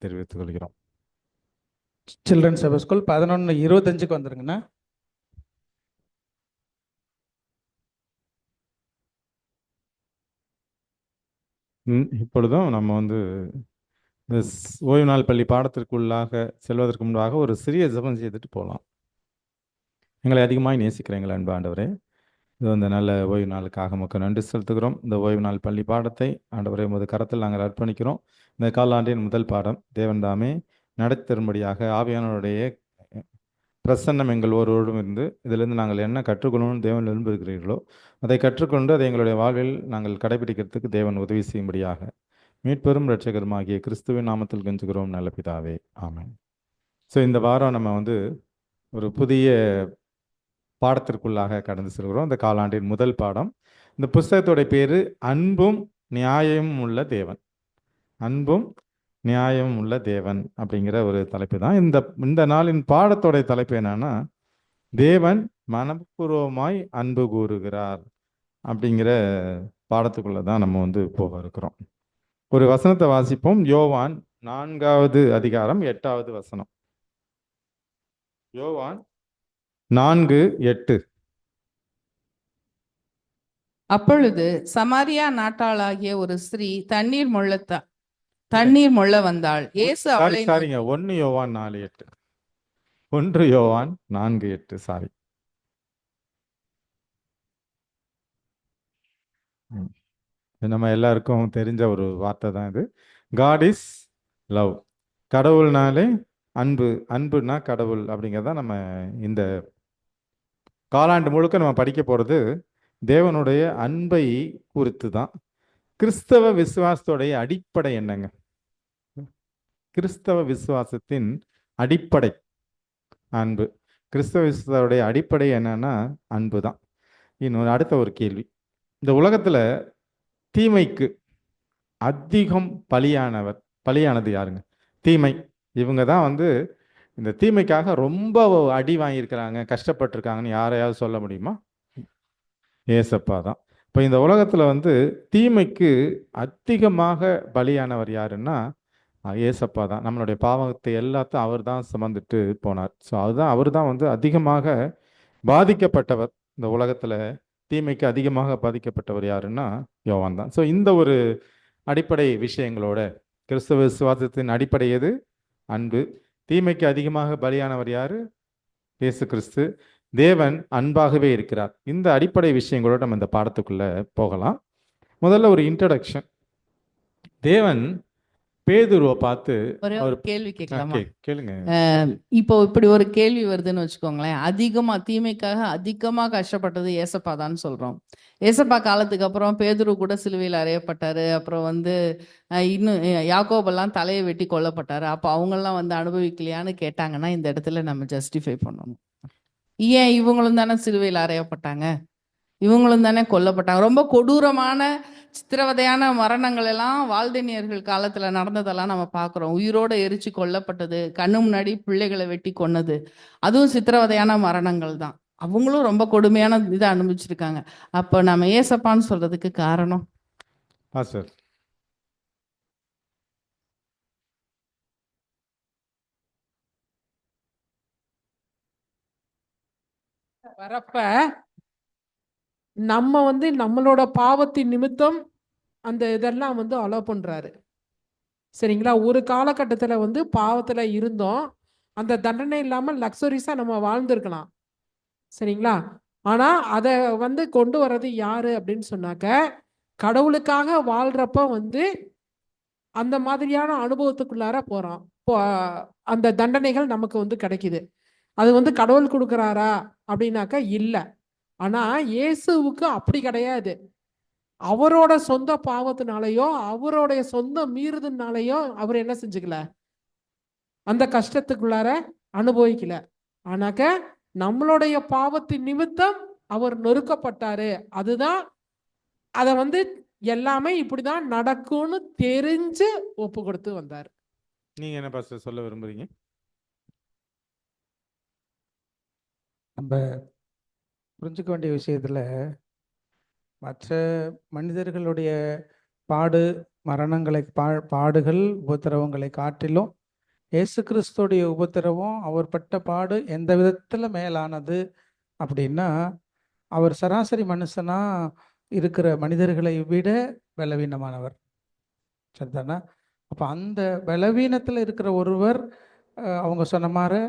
தெரிவித்துக் கொள்கிறோம். சில்ட்ரன் சபை ஸ்கூல் 11:25 வந்துருங்கண்ணா. இப்பொழுதும் நம்ம இந்த ஓய்வு நாள் பள்ளி பாடத்திற்குள்ளாக செல்வதற்கு முன்பாக ஒரு சிறிய ஜெபம் செய்துட்டு போகலாம். எங்களை அதிகமாக நேசிக்கிறேன் எங்கள் அன்பு ஆண்டவரே, இது நல்ல ஓய்வு நாளுக்காக நமக்கு நன்றி செலுத்துகிறோம். இந்த ஓய்வு நாள் பள்ளி பாடத்தை ஆண்டவரே உமது கரத்தில் நாங்கள் அர்ப்பணிக்கிறோம். இந்த காலாண்டின் முதல் பாடம் தேவன் தாமே நடத்தரும்படியாக ஆவியானவருடைய பிரசன்னம் எங்கள் ஒருவரோடும் இருந்து இதிலிருந்து நாங்கள் என்ன கற்றுக்கொள்ளணும்னு தேவன் விரும்புகிறீர்களோ அதை கற்றுக்கொண்டு அதை எங்களுடைய வாழ்வில் நாங்கள் கடைபிடிக்கிறதுக்கு தேவன் உதவி செய்யும்படியாக மீட்பெரும் இரட்சகருமாகிய கிறிஸ்துவின் நாமத்தில் கெஞ்சுகிறோம் நல்ல பிதாவே, ஆமென். ஸோ இந்த வாரம் நம்ம ஒரு புதிய பாடத்திற்குள்ளாக கடந்து செல்கிறோம். இந்த காலாண்டின் முதல் பாடம். இந்த புஸ்தகத்தோடைய பேர் அன்பும் நியாயமும் உள்ள தேவன். அன்பும் நியாயமும் உள்ள தேவன் அப்படிங்கிற ஒரு தலைப்பு தான். இந்த நாளின் பாடத்தோடைய தலைப்பு என்னன்னா, தேவன் மனப்பூர்வமாய் அன்பு கூறுகிறார் அப்படிங்கிற பாடத்துக்குள்ள தான் நம்ம போக இருக்கிறோம். ஒரு வசனத்தை வாசிப்போம். யோவான் 4வது அதிகாரம் 8வது வசனம். யோவான் 4:8. அப்பொழுது சமாரியா நாட்டாளாகிய ஒரு ஸ்திரீ தண்ணீர் மொள்ள வந்தாள். இயேசு அவளை 1 யோவான் 4:8. 1 யோவான் 4:8. சாரி. நம்ம எல்லாருக்கும் தெரிஞ்ச ஒரு வார்த்தை தான் இது. God is love. கடவுள்னாலே அன்பு. அன்புனா கடவுள் அப்படிங்கிறத நம்ம இந்த காலாண்டு முழுக்க நம்ம படிக்க போகிறது தேவனுடைய அன்பை குறித்து தான். கிறிஸ்தவ விசுவாசத்தோடைய அடிப்படை என்னங்க? கிறிஸ்தவ விசுவாசத்தின் அடிப்படை அன்பு. கிறிஸ்தவ விசுவாசத்தோடைய அடிப்படை என்னன்னா அன்பு தான். இன்னொரு அடுத்த ஒரு கேள்வி, இந்த உலகத்தில் தீமைக்கு அதிகம் பலியானது யாருங்க? தீமை. இவங்க தான் இந்த தீமைக்காக ரொம்ப அடி வாங்கியிருக்கிறாங்க, கஷ்டப்பட்டிருக்காங்கன்னு யாரையாவது சொல்ல முடியுமா? ஏசப்பா தான். இப்போ இந்த உலகத்தில் தீமைக்கு அதிகமாக பலியானவர் யாருன்னா ஏசப்பா தான். நம்மளுடைய பாவத்தை எல்லாத்தையும் அவர் தான் சுமந்துட்டு போனார். ஸோ அதுதான் அவர் தான் அதிகமாக பாதிக்கப்பட்டவர். இந்த உலகத்தில் தீமைக்கு அதிகமாக பாதிக்கப்பட்டவர் யாருன்னா யோவான் தான். ஸோ இந்த ஒரு அடிப்படை விஷயங்களோட கிறிஸ்தவ விசுவாசத்தின் அடிப்படை எது? அன்பு. தீமைக்கு அதிகமாக பலியானவர் யாரு? இயேசு கிறிஸ்து. தேவன் அன்பாகவே இருக்கிறார். இந்த அடிப்படை விஷயங்களோட நம்ம இந்த பாடத்துக்குள்ள போகலாம். முதல்ல ஒரு இன்ட்ரடக்ஷன். தேவன் பேதுருவை பார்த்து ஒரு கேள்வி கேட்கலாமா? கேளுங்க. இப்போ இப்படி ஒரு கேள்வி வருதுன்னு வச்சுக்கோங்களேன். தீமைக்காக அதிகமா கஷ்டப்பட்டது ஏசப்பாதான்னு சொல்றோம். ஏசப்பா காலத்துக்கு அப்புறம் பேதுரு கூட சிலுவையில் அறையப்பட்டாரு. அப்புறம் இன்னும் யாக்கோபெல்லாம் தலையை வெட்டி கொல்லப்பட்டாரு. அப்போ அவங்கெல்லாம் அனுபவிக்கலையான்னு கேட்டாங்கன்னா இந்த இடத்துல நம்ம ஜஸ்டிஃபை பண்ணணும். ஏன் இவங்களும் தானே சிலுவையில் அறையப்பட்டாங்க, இவங்களும் தானே கொல்லப்பட்டாங்க. ரொம்ப கொடூரமான சித்திரவதையான மரணங்கள் எல்லாம் வால்டேனியர்கள் காலத்துல நடந்ததெல்லாம் நம்ம பார்க்குறோம். உயிரோட எரிச்சு கொல்லப்பட்டது, கண்ணு முன்னாடி பிள்ளைகளை வெட்டி கொன்னது, அதுவும் சித்திரவதையான மரணங்கள் தான். அவங்களும் ரொம்ப கொடுமையான இதை அனுபவிச்சிருக்காங்க. அப்போ நம்ம ஏசப்பான்னு சொல்றதுக்கு காரணம் வரப்ப நம்ம நம்மளோட பாவத்தின் நிமித்தம் அந்த இதெல்லாம் அலோ பண்றாரு. சரிங்களா? ஒரு காலகட்டத்தில் பாவத்தில் இருந்தோம், அந்த தண்டனை இல்லாமல் லக்ஸரிஸாக நம்ம வாழ்ந்துருக்கலாம். சரிங்களா? ஆனால் அதை கொண்டு வர்றது யாரு அப்படின்னு சொன்னாக்க, கடவுளுக்காக வாழ்கிறப்ப அந்த மாதிரியான அனுபவத்துக்குள்ளார போகிறோம். அந்த தண்டனைகள் நமக்கு கிடைக்குது. அது கடவுள் கொடுக்குறாரா அப்படின்னாக்கா இல்லை. ஆனால் இயேசுவுக்கு அப்படி கிடையாது. அவரோட சொந்த பாவத்தினாலேயோ அவருடைய சொந்த மீறுதனாலேயோ அவர் என்ன செஞ்சுக்கல, அந்த கஷ்டத்துக்குள்ளார அனுபவிக்கல. ஆனாக்க நம்மளுடைய பாவத்தின் நிமித்தம் அவர் நொறுக்கப்பட்டாரு. அதுதான் அதை எல்லாமே இப்படிதான் நடக்கும்னு தெரிஞ்சு ஒப்பு கொடுத்து வந்தார். நீங்க என்ன பாஸ்டர் சொல்ல விரும்புறீங்க? நம்ம புரிஞ்சுக்க வேண்டிய விஷயத்தில் மற்ற மனிதர்களுடைய பாடு மரணங்களை பாடுகள் உபத்திரவங்களை காட்டிலும் இயேசு கிறிஸ்துடைய உபத்திரவம் அவர் பட்ட பாடு எந்த விதத்தில் மேலானது அப்படின்னா, அவர் சராசரி மனுஷனா இருக்கிற மனிதர்களை விட பலவீனமானவர். சரிதானா? அப்போ அந்த பலவீனத்தில் இருக்கிற ஒருவர் அவங்க சொன்ன மாதிரி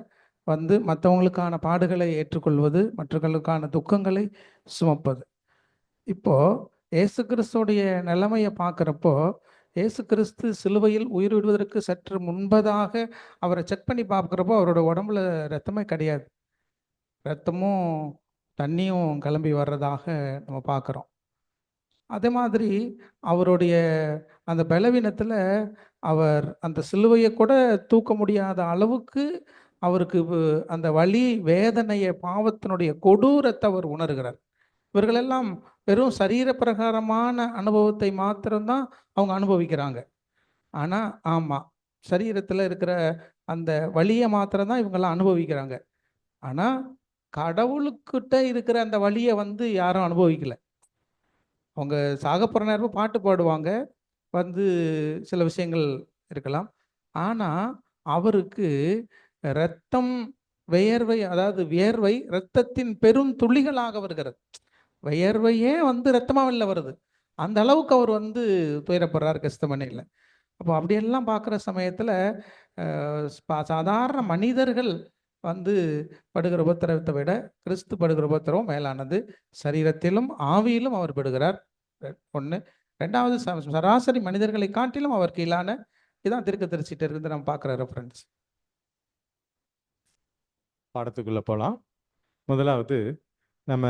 வந்து மற்றவங்களுக்கான பாடுகளை ஏற்றுக்கொள்வது, மற்றவர்களுக்கான துக்கங்களை சுமப்பது. இப்போ இயேசு கிறிஸ்துடைய நிலைமையை பார்க்குறப்போ, இயேசு கிறிஸ்து சிலுவையில் உயிர் விடுவதற்கு சற்று முன்பதாக அவரை செக் பண்ணி பார்க்குறப்போ அவரோட உடம்புல ரத்தமே கிடையாது. ரத்தமும் தண்ணியும் கிளம்பி வர்றதாக நம்ம பார்க்குறோம். அதே மாதிரி அவருடைய அந்த பலவீனத்தில் அவர் அந்த சிலுவையை கூட தூக்க முடியாத அளவுக்கு அவருக்கு அந்த வலி, வேதனையை, பாவத்தினுடைய கொடூரத்தை அவர் உணர்கிறார். இவர்களெல்லாம் வெறும் சரீர பிரகாரமான அனுபவத்தை மாத்திரம்தான் அவங்க அனுபவிக்கிறாங்க. ஆனால் ஆமாம், சரீரத்தில் இருக்கிற அந்த வலியை மாத்திரம்தான் இவங்கெல்லாம் அனுபவிக்கிறாங்க. ஆனால் கடவுளுக்கிட்ட இருக்கிற அந்த வலியை வந்து யாரும் அனுபவிக்கலை. அவங்க சாகப்புற நேரம் பாட்டு பாடுவாங்க, வந்து சில விஷயங்கள் இருக்கலாம். ஆனால் அவருக்கு இரத்தம், வியர்வை, அதாவது வியர்வை இரத்தத்தின் பெரும் துளிகளாக வருகிறது. வியர்வையே வந்து இரத்தமாக வெளில வருது. அந்த அளவுக்கு அவர் வந்து துயரப்படுறார் கெத்செமனேல. அப்போ அப்படியெல்லாம் பார்க்குற சமயத்தில் சாதாரண மனிதர்கள் வந்து படுகிற உபத்திரவத்தை விட கிறிஸ்து படுகிற உபத்திரவம் மேலானது. சரீரத்திலும் ஆவியிலும் அவர் படுகிறார். ஒன்று. ரெண்டாவது, சராசரி மனிதர்களை காட்டிலும் அவர் கீழான. இதுதான் தீர்க்கதரிசிட்ட இருந்து நம்ம பார்க்குற ரெஃபரன்ஸ். பாடத்துக்குள்ளே போகலாம். முதலாவது நம்ம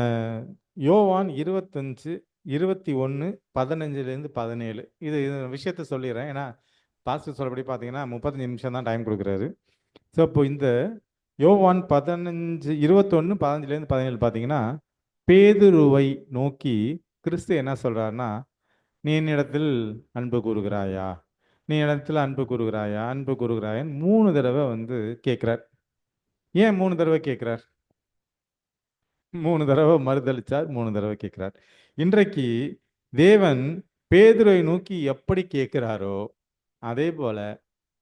யோவான் 25:21-15 இது விஷயத்த சொல்லிடுறேன். ஏன்னா பாஸ்டர் சொல்லபடி பார்த்தீங்கன்னா 35 நிமிஷம் தான் டைம் கொடுக்குறாரு. ஸோ இப்போ இந்த யோவான் 21:15 பார்த்தீங்கன்னா, பேதுருவை நோக்கி கிறிஸ்து என்ன சொல்கிறாருன்னா, நீ என்னிடத்தில் அன்பு கூறுகிறாயா, நீ இடத்துல அன்பு கூறுகிறாயா, அன்பு கூறுகிறாயான்னு 3 தடவை வந்து கேட்குறார். ஏன் 3 தடவை கேட்குறார்? 3 தடவை மறுதளிச்சார், 3 தடவை கேட்குறார். இன்றைக்கு தேவன் பேதுருவை நோக்கி எப்படி கேட்கிறாரோ அதே போல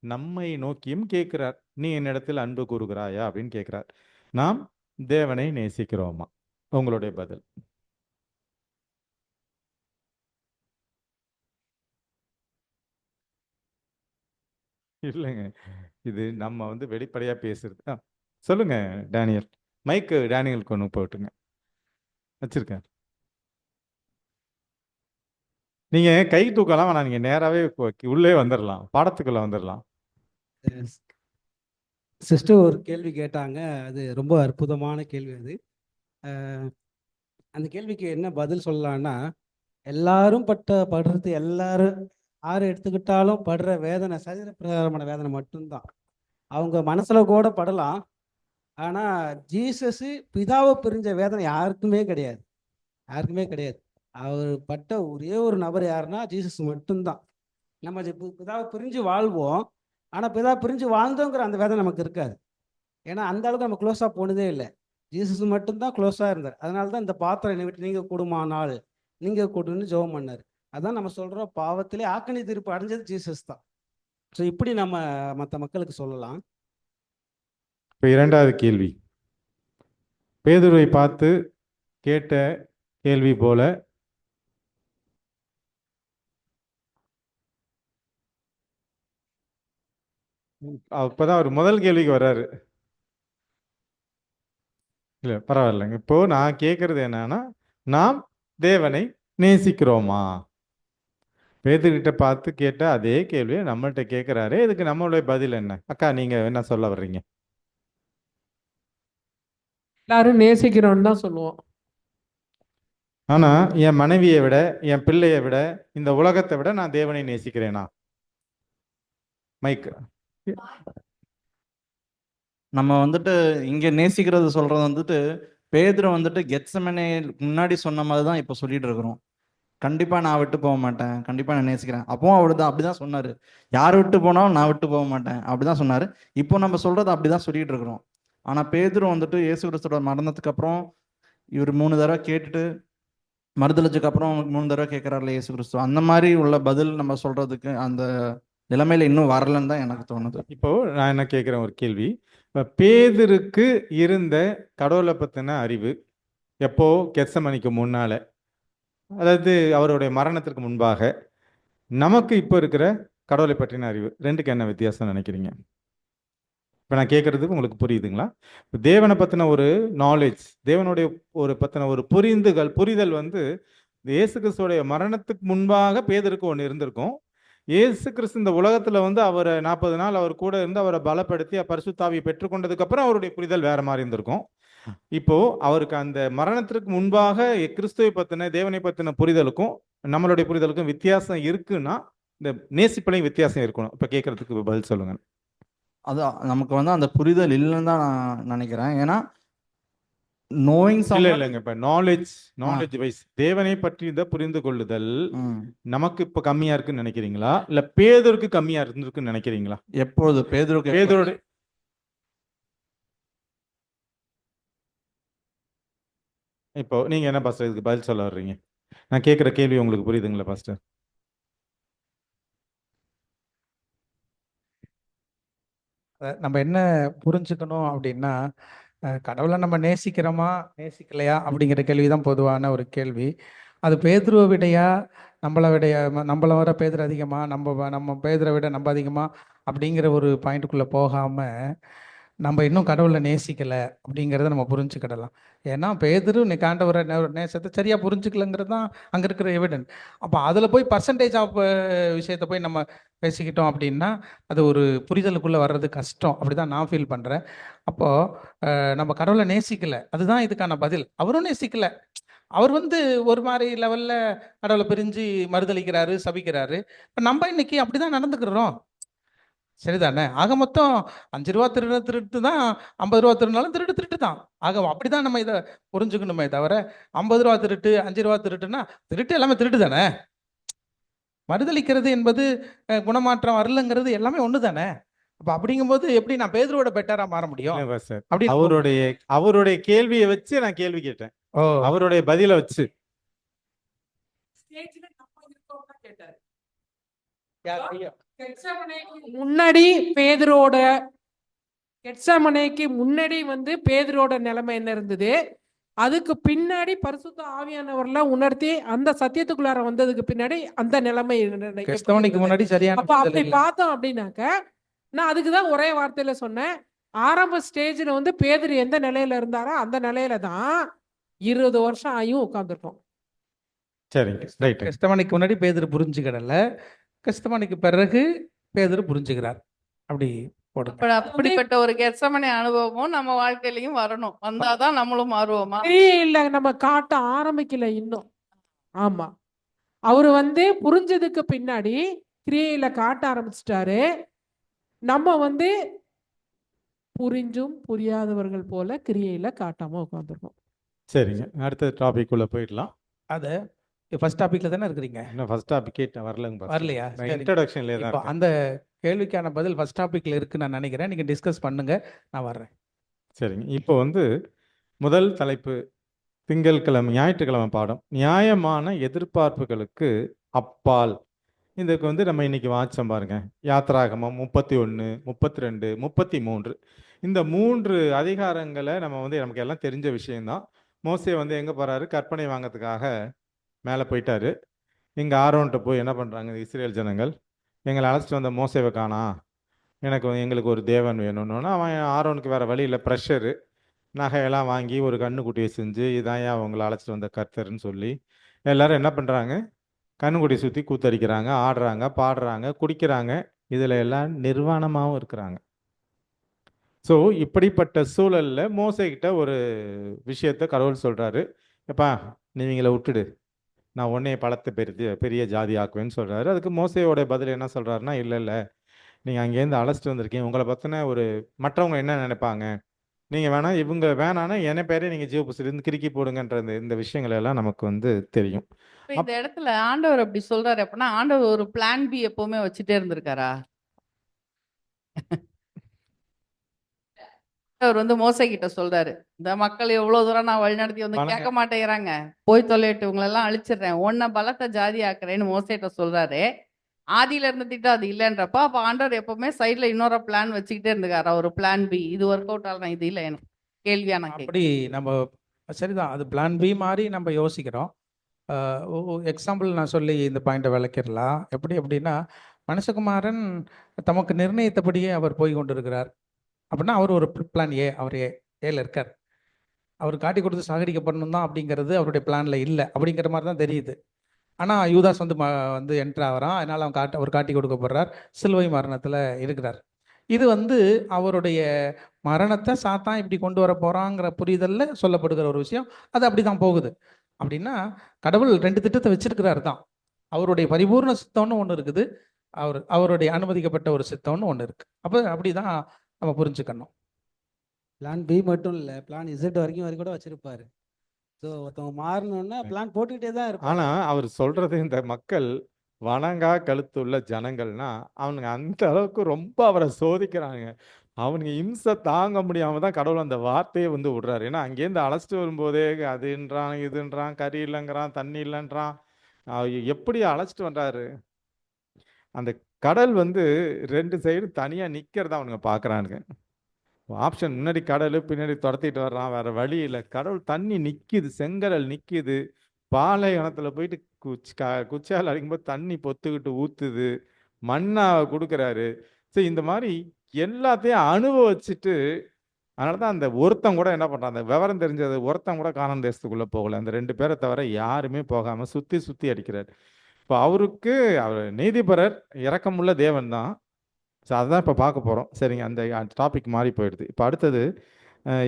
நம்மை நோக்கியும் கேட்கிறார். நீ என்னிடத்தில் அன்பு கூறுகிறாயா அப்படின்னு கேட்கிறார். நாம் தேவனை நேசிக்கிறோமா? உங்களுடைய பதில். இல்லைங்க, இது நம்ம வந்து வெளிப்படையா பேசுறது. சொல்லுங்க டேனியல். மைக்கு டேனியலுக்கு ஒன்று போட்டுங்க, வச்சிருக்கேன். நீங்க கை தூக்கலாம் வேணாம், நீங்க நேராகவே உள்ளே வந்துடலாம், பாடத்துக்குள்ள வந்துடலாம். சிஸ்டர் ஒரு கேள்வி கேட்டாங்க, அது ரொம்ப அற்புதமான கேள்வி. அது அந்த கேள்விக்கு என்ன பதில் சொல்லலாம்னா, எல்லாரும் படுறது, எல்லாரும் யார் எடுத்துக்கிட்டாலும் படுற வேதனை சரீர பிரகாரமான வேதனை மட்டும்தான். அவங்க மனசுல கூட படலாம். ஆனால் ஜீசஸ் பிதாவை பிரிஞ்ச வேதனை யாருக்குமே கிடையாது, யாருக்குமே கிடையாது. அவர் பட்ட ஒரே ஒரு நபர் யாருன்னா ஜீசஸ் மட்டும்தான். நம்ம பிதாவை பிரிஞ்சு வாழ்வோம், ஆனால் பிதா பிரிஞ்சு வாழ்ந்தோங்கிற அந்த வேதனை நமக்கு இருக்காது. ஏன்னா அந்த அளவுக்கு நம்ம க்ளோஸாக போனதே இல்லை. ஜீசஸ் மட்டும்தான் க்ளோஸாக இருந்தார். அதனால தான் இந்த பாத்திரம் என்னை விட்டு நீங்கள் கூடுமானால் நீங்கள் கூடுன்னு ஜெபம் பண்ணார். அதான் நம்ம சொல்கிறோம், பாவத்திலே ஆக்கணி தீர்ப்பு அடைஞ்சது ஜீசஸ் தான். ஸோ இப்படி நம்ம மற்ற மக்களுக்கு சொல்லலாம். இப்போ இரண்டாவது கேள்வி, பேதுருவை பார்த்து கேட்ட கேள்வி போல அப்பதான் அவர் முதல் கேள்விக்கு வர்றாரு. இல்லை பரவாயில்லைங்க. இப்போ நான் கேட்கறது என்னன்னா, நாம் தேவனை நேசிக்கிறோமா? பேதுருக்கிட்ட பார்த்து கேட்ட அதே கேள்வியை நம்மள்கிட்ட கேட்குறாரு. இதுக்கு நம்மளுடைய பதில் என்ன? அக்கா நீங்க என்ன சொல்ல வர்றீங்க? எல்லாரும் நேசிக்கிறோன்னு தான் சொல்லுவோம். ஆனா என் மனைவியை விட, என் பிள்ளையை விட, இந்த உலகத்தை விட நான் தேவனை நேசிக்கிறேனா? மைக். நம்ம வந்துட்டு இங்க நேசிக்கிறது சொல்றது வந்துட்டு பேதுரு வந்துட்டு கெத்செமனே முன்னாடி சொன்ன மாதிரி தான் இப்போ சொல்லிட்டு இருக்கிறோம். கண்டிப்பா நான் விட்டு போக மாட்டேன், கண்டிப்பா நான் நேசிக்கிறேன். அப்பவும் அவர் தான் அப்படிதான் சொன்னாரு, யார் விட்டு போனாலும் நான் விட்டு போக மாட்டேன் அப்படிதான் சொன்னாரு. இப்போ நம்ம சொல்றது அப்படிதான் சொல்லிட்டு இருக்கிறோம். ஆனா பேதுரு வந்துட்டு இயேசு கிறிஸ்துவோட மரணத்துக்கு அப்புறம் இவர் 3 தடவை கேட்டுட்டு மறுதளிச்சதுக்கு அப்புறம் 3 தடவை கேட்கிறாருல இயேசு கிறிஸ்து, அந்த மாதிரி உள்ள பதில் நம்ம சொல்றதுக்கு அந்த நிலைமையில இன்னும் வரலன்னு தான் எனக்கு தோணுது. இப்போ நான் என்ன கேட்குறேன் ஒரு கேள்வி. இப்போ பேதுருக்கு இருந்த கடவுளை பற்றின அறிவு எப்போ? கெத்சமனிக்கு முன்னால, அதாவது அவருடைய மரணத்திற்கு முன்பாக. நமக்கு இப்போ இருக்கிற கடவுளை பற்றின அறிவு ரெண்டுக்கு என்ன வித்தியாசம் நினைக்கிறீங்க? இப்போ நான் கேட்குறதுக்கு உங்களுக்கு புரியுதுங்களா? இப்போ தேவனை பற்றின ஒரு நாலேஜ், தேவனுடைய ஒரு பற்றின ஒரு புரிதல் வந்து இயேசு கிறிஸ்துவோடைய மரணத்துக்கு முன்பாக பேதருக்கு ஒன்று இருந்திருக்கும். இயேசு கிறிஸ்து இந்த உலகத்தில் வந்து அவரை 40 நாள் அவர் கூட இருந்து அவரை பலப்படுத்தி பரிசுத்தாவியை பெற்றுக்கொண்டதுக்கப்புறம் அவருடைய புரிதல் வேற மாதிரி இருந்திருக்கும். இப்போ அவருக்கு அந்த மரணத்திற்கு முன்பாக கிறிஸ்துவை பற்றின தேவனை பற்றின புரிதலுக்கும் நம்மளுடைய புரிதலுக்கும் வித்தியாசம் இருக்குன்னா இந்த நேசிப்பிலையும் வித்தியாசம் இருக்கணும். இப்போ கேட்கறதுக்கு பதில் சொல்லுங்க. அது நமக்கு வந்து அந்த புரிதல் இல்லைன்னு தான் நான் நினைக்கிறேன். ஏன்னா நோயிங் இல்ல இல்லைங்க, இப்ப நாலேஜ் வைஸ் தேவனை பற்றி இதை புரிந்து கொள்ளுதல் நமக்கு இப்ப கம்மியா இருக்குன்னு நினைக்கிறீங்களா, இல்ல பேதுருக்கு கம்மியா இருந்திருக்குன்னு நினைக்கிறீங்களா? எப்பொழுது பேதுருக்கு பேதுரோட இப்போ நீங்க என்ன பாஸ்டர் இதுக்கு பதில் சொல்ல வர்றீங்க? நான் கேட்குற கேள்வி உங்களுக்கு புரியுதுங்களா பாஸ்டர்? நம்ம என்ன புரிஞ்சுக்கணும் அப்படின்னா, கடவுளை நம்ம நேசிக்கிறோமா நேசிக்கலையா அப்படிங்கிற கேள்வி தான் பொதுவான ஒரு கேள்வி. அது பேதுருவை விடையா, நம்மளை விடையா, நம்மளை வர பேதுரு அதிகமா, நம்ம பேதுரை விட நம்ம அதிகமா அப்படிங்கிற ஒரு பாயிண்ட்டுக்குள்ளே போகாமல், நம்ம இன்னும் கடவுளை நேசிக்கலை அப்படிங்கிறத நம்ம புரிஞ்சுக்கிடலாம். ஏன்னா பேதுரு ஆண்டவரை நேசத்தை சரியாக புரிஞ்சுக்கலங்கிறது தான் அங்கே இருக்கிற எவிடன்ட். அப்போ அதில் போய் பர்சன்டேஜ் ஆஃப் விஷயத்தை போய் நம்ம பேசிக்கிட்டோம் அப்படின்னா அது ஒரு புரிதலுக்குள்ளே வர்றது கஷ்டம். அப்படி தான் நான் ஃபீல் பண்ணுறேன். அப்போது நம்ம கடவுளை நேசிக்கலை, அதுதான் இதுக்கான பதில். அவரும் நேசிக்கலை. அவர் வந்து ஒரு மாதிரி லெவலில் கடவுளை பிரிஞ்சு மறுதளிக்கிறாரு, சபிக்கிறாரு. இப்போ நம்ம இன்னைக்கு அப்படி தான் நடந்துக்கிறோம். சரிதானே? ஆக மொத்தம் 5 ரூபா திருட்டு தான், 50 ரூபா திருடினாலும் திருட்டு தான். ஆக அப்படி தான் நம்ம இதை புரிஞ்சுக்கணுமே தவிர, 50 ரூபா திருட்டு, 5 ரூபா திருட்டுன்னா திருட்டு எல்லாமே திருட்டு தானே. மறுதளிக்கிறது என்பது குணமாற்றம் வரலங்கிறது எல்லாமே ஒன்று தானே. அப்போ அப்படிங்கும்போது எப்படி நான் பேதுருவோட பெட்டராக மாற முடியும்? இல்ல பாஸ்டர், அப்படி அவருடைய கேள்வியை வச்சு நான் கேள்வி கேட்டேன். ஓ அவருடைய பதிலை வச்சு. முன்னாடி பேதுரோட கெட்சமனேக்கு முன்னாடி வந்து பேதுரோட நிலைமை என்ன இருந்தது, அதுக்கு பின்னாடி பரிசுத்த ஆவியானவர்லாம் உணர்த்தி அந்த சத்தியத்துக்குள்ளார வந்ததுக்கு பின்னாடி அந்த நிலைமை கிறிஸ்தவனுக்கு முன்னாடி சரியான அப்ப அப்படி பார்த்தோம் அப்படின்னாக்க, நான் அதுக்குதான் ஒரே வார்த்தையில சொன்னேன். ஆரம்ப ஸ்டேஜ்ல வந்து பேதுரு எந்த நிலையில இருந்தாரோ அந்த நிலையில தான் 20 வருஷம் ஆயும் உட்கார்ந்துருக்கோம். சரிங்க, ரைட். கிறிஸ்தவனுக்கு முன்னாடி பேதுரு புரிஞ்சுக்கிடல, கிறிஸ்தவனுக்கு பிறகு பேதுரு புரிஞ்சுக்கிறார். அப்படி போடுங்க. அப்படிப்பட்ட ஒரு கெத்சமனே அனுபவமும் நம்ம வாழ்க்கையிலயும் வரணும். வந்தாதான் நம்மளும் மாறுவோமா? இல்ல, நம்ம காட்ட ஆரம்பிக்கல இன்னும். ஆமா, அவரு வந்து புரிஞ்சதுக்கு பின்னாடி கிரியையில காட்ட ஆரம்பிச்சிட்டாரு. நம்ம வந்து புரிஞ்சும் புரியாதவர்கள் போல கிரியையில காட்டாம உட்காந்துருக்கோம். சரிங்க, அடுத்த டாபிக் உள்ள போயிடலாம். அது ஃபர்ஸ்ட் டாபிக்ல தானே இருக்கிறீங்க? இன்னும் ஃபர்ஸ்ட் டாபிக் வரலங்க பாஸ்டர். வரலையா? நான் சரி. இன்ட்ரோடக்ஷன்லேயே தான் இப்போ இருக்கேன். அந்த கேள்விக்கான பதில் ஃபர்ஸ்ட் டாபிக்ல இருக்குன்னு நான் நினைக்கிறேன். நீங்க டிஸ்கஸ் பண்ணுங்க, நான் வர்றேன். சரிங்க, இப்போ வந்து முதல் தலைப்பு ஞாயிற்றுக்கிழமை பாடம் நியாயமான எதிர்பார்ப்புகளுக்கு அப்பால். இதுக்கு வந்து நம்ம இன்னைக்கு வாட்சம் பாருங்க, யாத்ராகமம் 31, 32, 33. இந்த 3 அதிகாரங்களை நம்ம வந்து நமக்கு எல்லாம் தெரிஞ்ச விஷயம்தான். மோசே வந்து எங்கே போகிறாரு? கற்பனை வாங்கிறதுக்காக மேலே போயிட்டாரு. இங்கே ஆரோன்ட்ட போய் என்ன பண்ணுறாங்க இஸ்ரேல் ஜனங்கள்? எங்களை அழைச்சிட்டு வந்த மோசேவை காணா, எங்களுக்கு ஒரு தேவன் வேணும்னு. அவன் ஆரோனுக்கு வேறு வழி இல்லை, ப்ரெஷரு, நகையெல்லாம் வாங்கி ஒரு கண்ணுக்குட்டியை செஞ்சு இதான் ஏன் அவங்கள அழைச்சிட்டு வந்த கர்த்தர்னு சொல்லி எல்லாரும் என்ன பண்ணுறாங்க? கண்ணுக்குட்டியை சுற்றி கூத்தடிக்கிறாங்க, ஆடுறாங்க, பாடுறாங்க, குடிக்கிறாங்க. இதில் எல்லாம் நிர்வாணமாகவும் இருக்கிறாங்க. ஸோ இப்படிப்பட்ட சூழலில் மோசேக்கிட்ட ஒரு விஷயத்த கடவுள் சொல்கிறாரு, எப்பா நீங்கள விட்டுடு, நான் உன்னைய பலத்தை பெரிய ஜாதி ஆக்குவேன்னு சொல்கிறாரு. அதுக்கு மோசையோட பதில் என்ன சொல்கிறாருன்னா, இல்லை இல்லை, நீங்கள் அங்கேருந்து அழைச்சிட்டு வந்திருக்கீங்க, உங்களை பற்றின ஒரு மற்றவங்க என்ன நினைப்பாங்க, நீங்கள் வேணாம் இவங்க வேணான்னா என்ன பேரே நீங்கள் ஜீவ புஸ்தகத்திலிருந்து கிறுக்கி போடுங்கன்ற இந்த விஷயங்கள் எல்லாம் நமக்கு வந்து தெரியும். இந்த இடத்துல ஆண்டவர் அப்படி சொல்றாரு அப்படின்னா, ஆண்டவர் ஒரு பிளான் பி எப்பவுமே வச்சுட்டே இருந்திருக்காரா? ஆண்டவர் வந்து மோசே கிட்ட சொல்றாரு, இந்த மக்கள் எவ்வளவு தூரம் நான் வழிநடத்தி வந்து வணங்க. கேட்க மாட்டேங்கிறாங்க, போய் தொலைட்டு இவங்களெல்லாம் அழிச்சிடுறேன், உன்னை பலத்த ஜாதி ஆக்குறேன்னு மோசேட்ட சொல்றாரு. ஆதியில இருந்த திட்டம் அது இல்லைன்றப்ப அப்ப ஆண்டவர் எப்பவுமே சைட்ல இன்னொரு பிளான் வச்சுக்கிட்டே இருந்துக்காரு. ஒரு பிளான் பி, இது ஒர்க் அவுட் ஆகலாம், இது இல்லை எனக்கு கேள்வியா நான் அப்படி நம்ம சரிதான், அது பிளான் பி மாதிரி நம்ம யோசிக்கிறோம். எக்ஸாம்பிள் நான் சொல்லி இந்த பாயிண்ட்டை விளக்கிடலாம். எப்படி அப்படின்னா, மனுஷகுமாரன் தமக்கு நிர்ணயித்தபடியே அவர் போய் கொண்டிருக்கிறார் அப்படின்னா அவர் ஒரு பிளான் ஏ, அவர் ஏல இருக்கார். அவர் காட்டி கொடுத்து சாகடிக்கப்படணும் தான் அப்படிங்கிறது அவருடைய பிளானில் இல்லை அப்படிங்கிற மாதிரி தான் தெரியுது. ஆனால் யூதாஸ் வந்து வந்து என்ட்ரு ஆகிறான், அதனால் அவர் காட்டி கொடுக்கப்படுறார், சிலுவை மரணத்தில் இருக்கிறார். இது வந்து அவருடைய மரணத்தை சாத்தான் இப்படி கொண்டு வர போகிறாங்கிற புரிதலில் சொல்லப்படுகிற ஒரு விஷயம். அது அப்படி தான் போகுது. அப்படின்னா கடவுள் 2 திட்டத்தை வச்சிருக்கிறாரு தான். அவருடைய பரிபூர்ண சித்தம்னு ஒன்று இருக்குது, அவருடைய அனுமதிக்கப்பட்ட ஒரு சித்தம்னு ஒன்று இருக்குது. அப்போ அப்படி தான் நம்ம புரிஞ்சுக்கணும். பிளான் பி மட்டும் இல்லை, பிளான் இசட் வரைக்கும் கூட வச்சிருப்பாரு. ஸோ ஒருத்தவங்க மாறணும்னா பிளான் போட்டுக்கிட்டே தான் இருப்பாங்க. ஆனா அவர் சொல்றது இந்த மக்கள் வணங்கா கழுத்துள்ள ஜனங்கள்னா அவனுங்க அந்த அளவுக்கு ரொம்ப அவரை சோதிக்கிறாங்க. அவனுங்க இம்சை தாங்க முடியாம தான் கடவுள் அந்த வார்த்தையை வந்து விடுறாரு. ஏன்னா அங்கேருந்து அழைச்சிட்டு வரும்போதே அதுன்றான் இதுன்றான், கறி இல்லைங்கிறான், தண்ணி இல்லைன்றான். எப்படி அழைச்சிட்டு வந்தாரு? அந்த கடல் வந்து 2 சைடு தனியா நிக்கிறத அவனுங்க பாக்குறானுங்க. ஆப்ஷன் முன்னாடி கடல், பின்னாடி துரத்திட்டு வர்றான், வேற வழி இல்லை. கடவுள் தண்ணி நிக்குது, செங்கடல் நிக்குது, பாலைவனத்துல போயிட்டு குச்சியால் அடிக்கும்போது தண்ணி பொத்துக்கிட்டு ஊத்துது, மண்ணா கொடுக்குறாரு. சரி, இந்த மாதிரி எல்லாத்தையும் அனுபவிச்சுட்டு, அதனாலதான் அந்த ஒருத்தன் கூட என்ன பண்றான், அந்த விவரம் தெரிஞ்சது ஒருத்தன் கூட கானான் தேசத்துக்குள்ள போகல. அந்த 2 பேரை தவிர யாருமே போகாம சுத்தி சுத்தி அடிக்கிறார். இப்போ அவருக்கு அவர் நீதிபரர், இரக்கமுள்ள தேவன் தான். ஸோ அதுதான் இப்போ பார்க்க போகிறோம். சரிங்க, அந்த டாபிக் மாறி போயிடுது. இப்போ அடுத்தது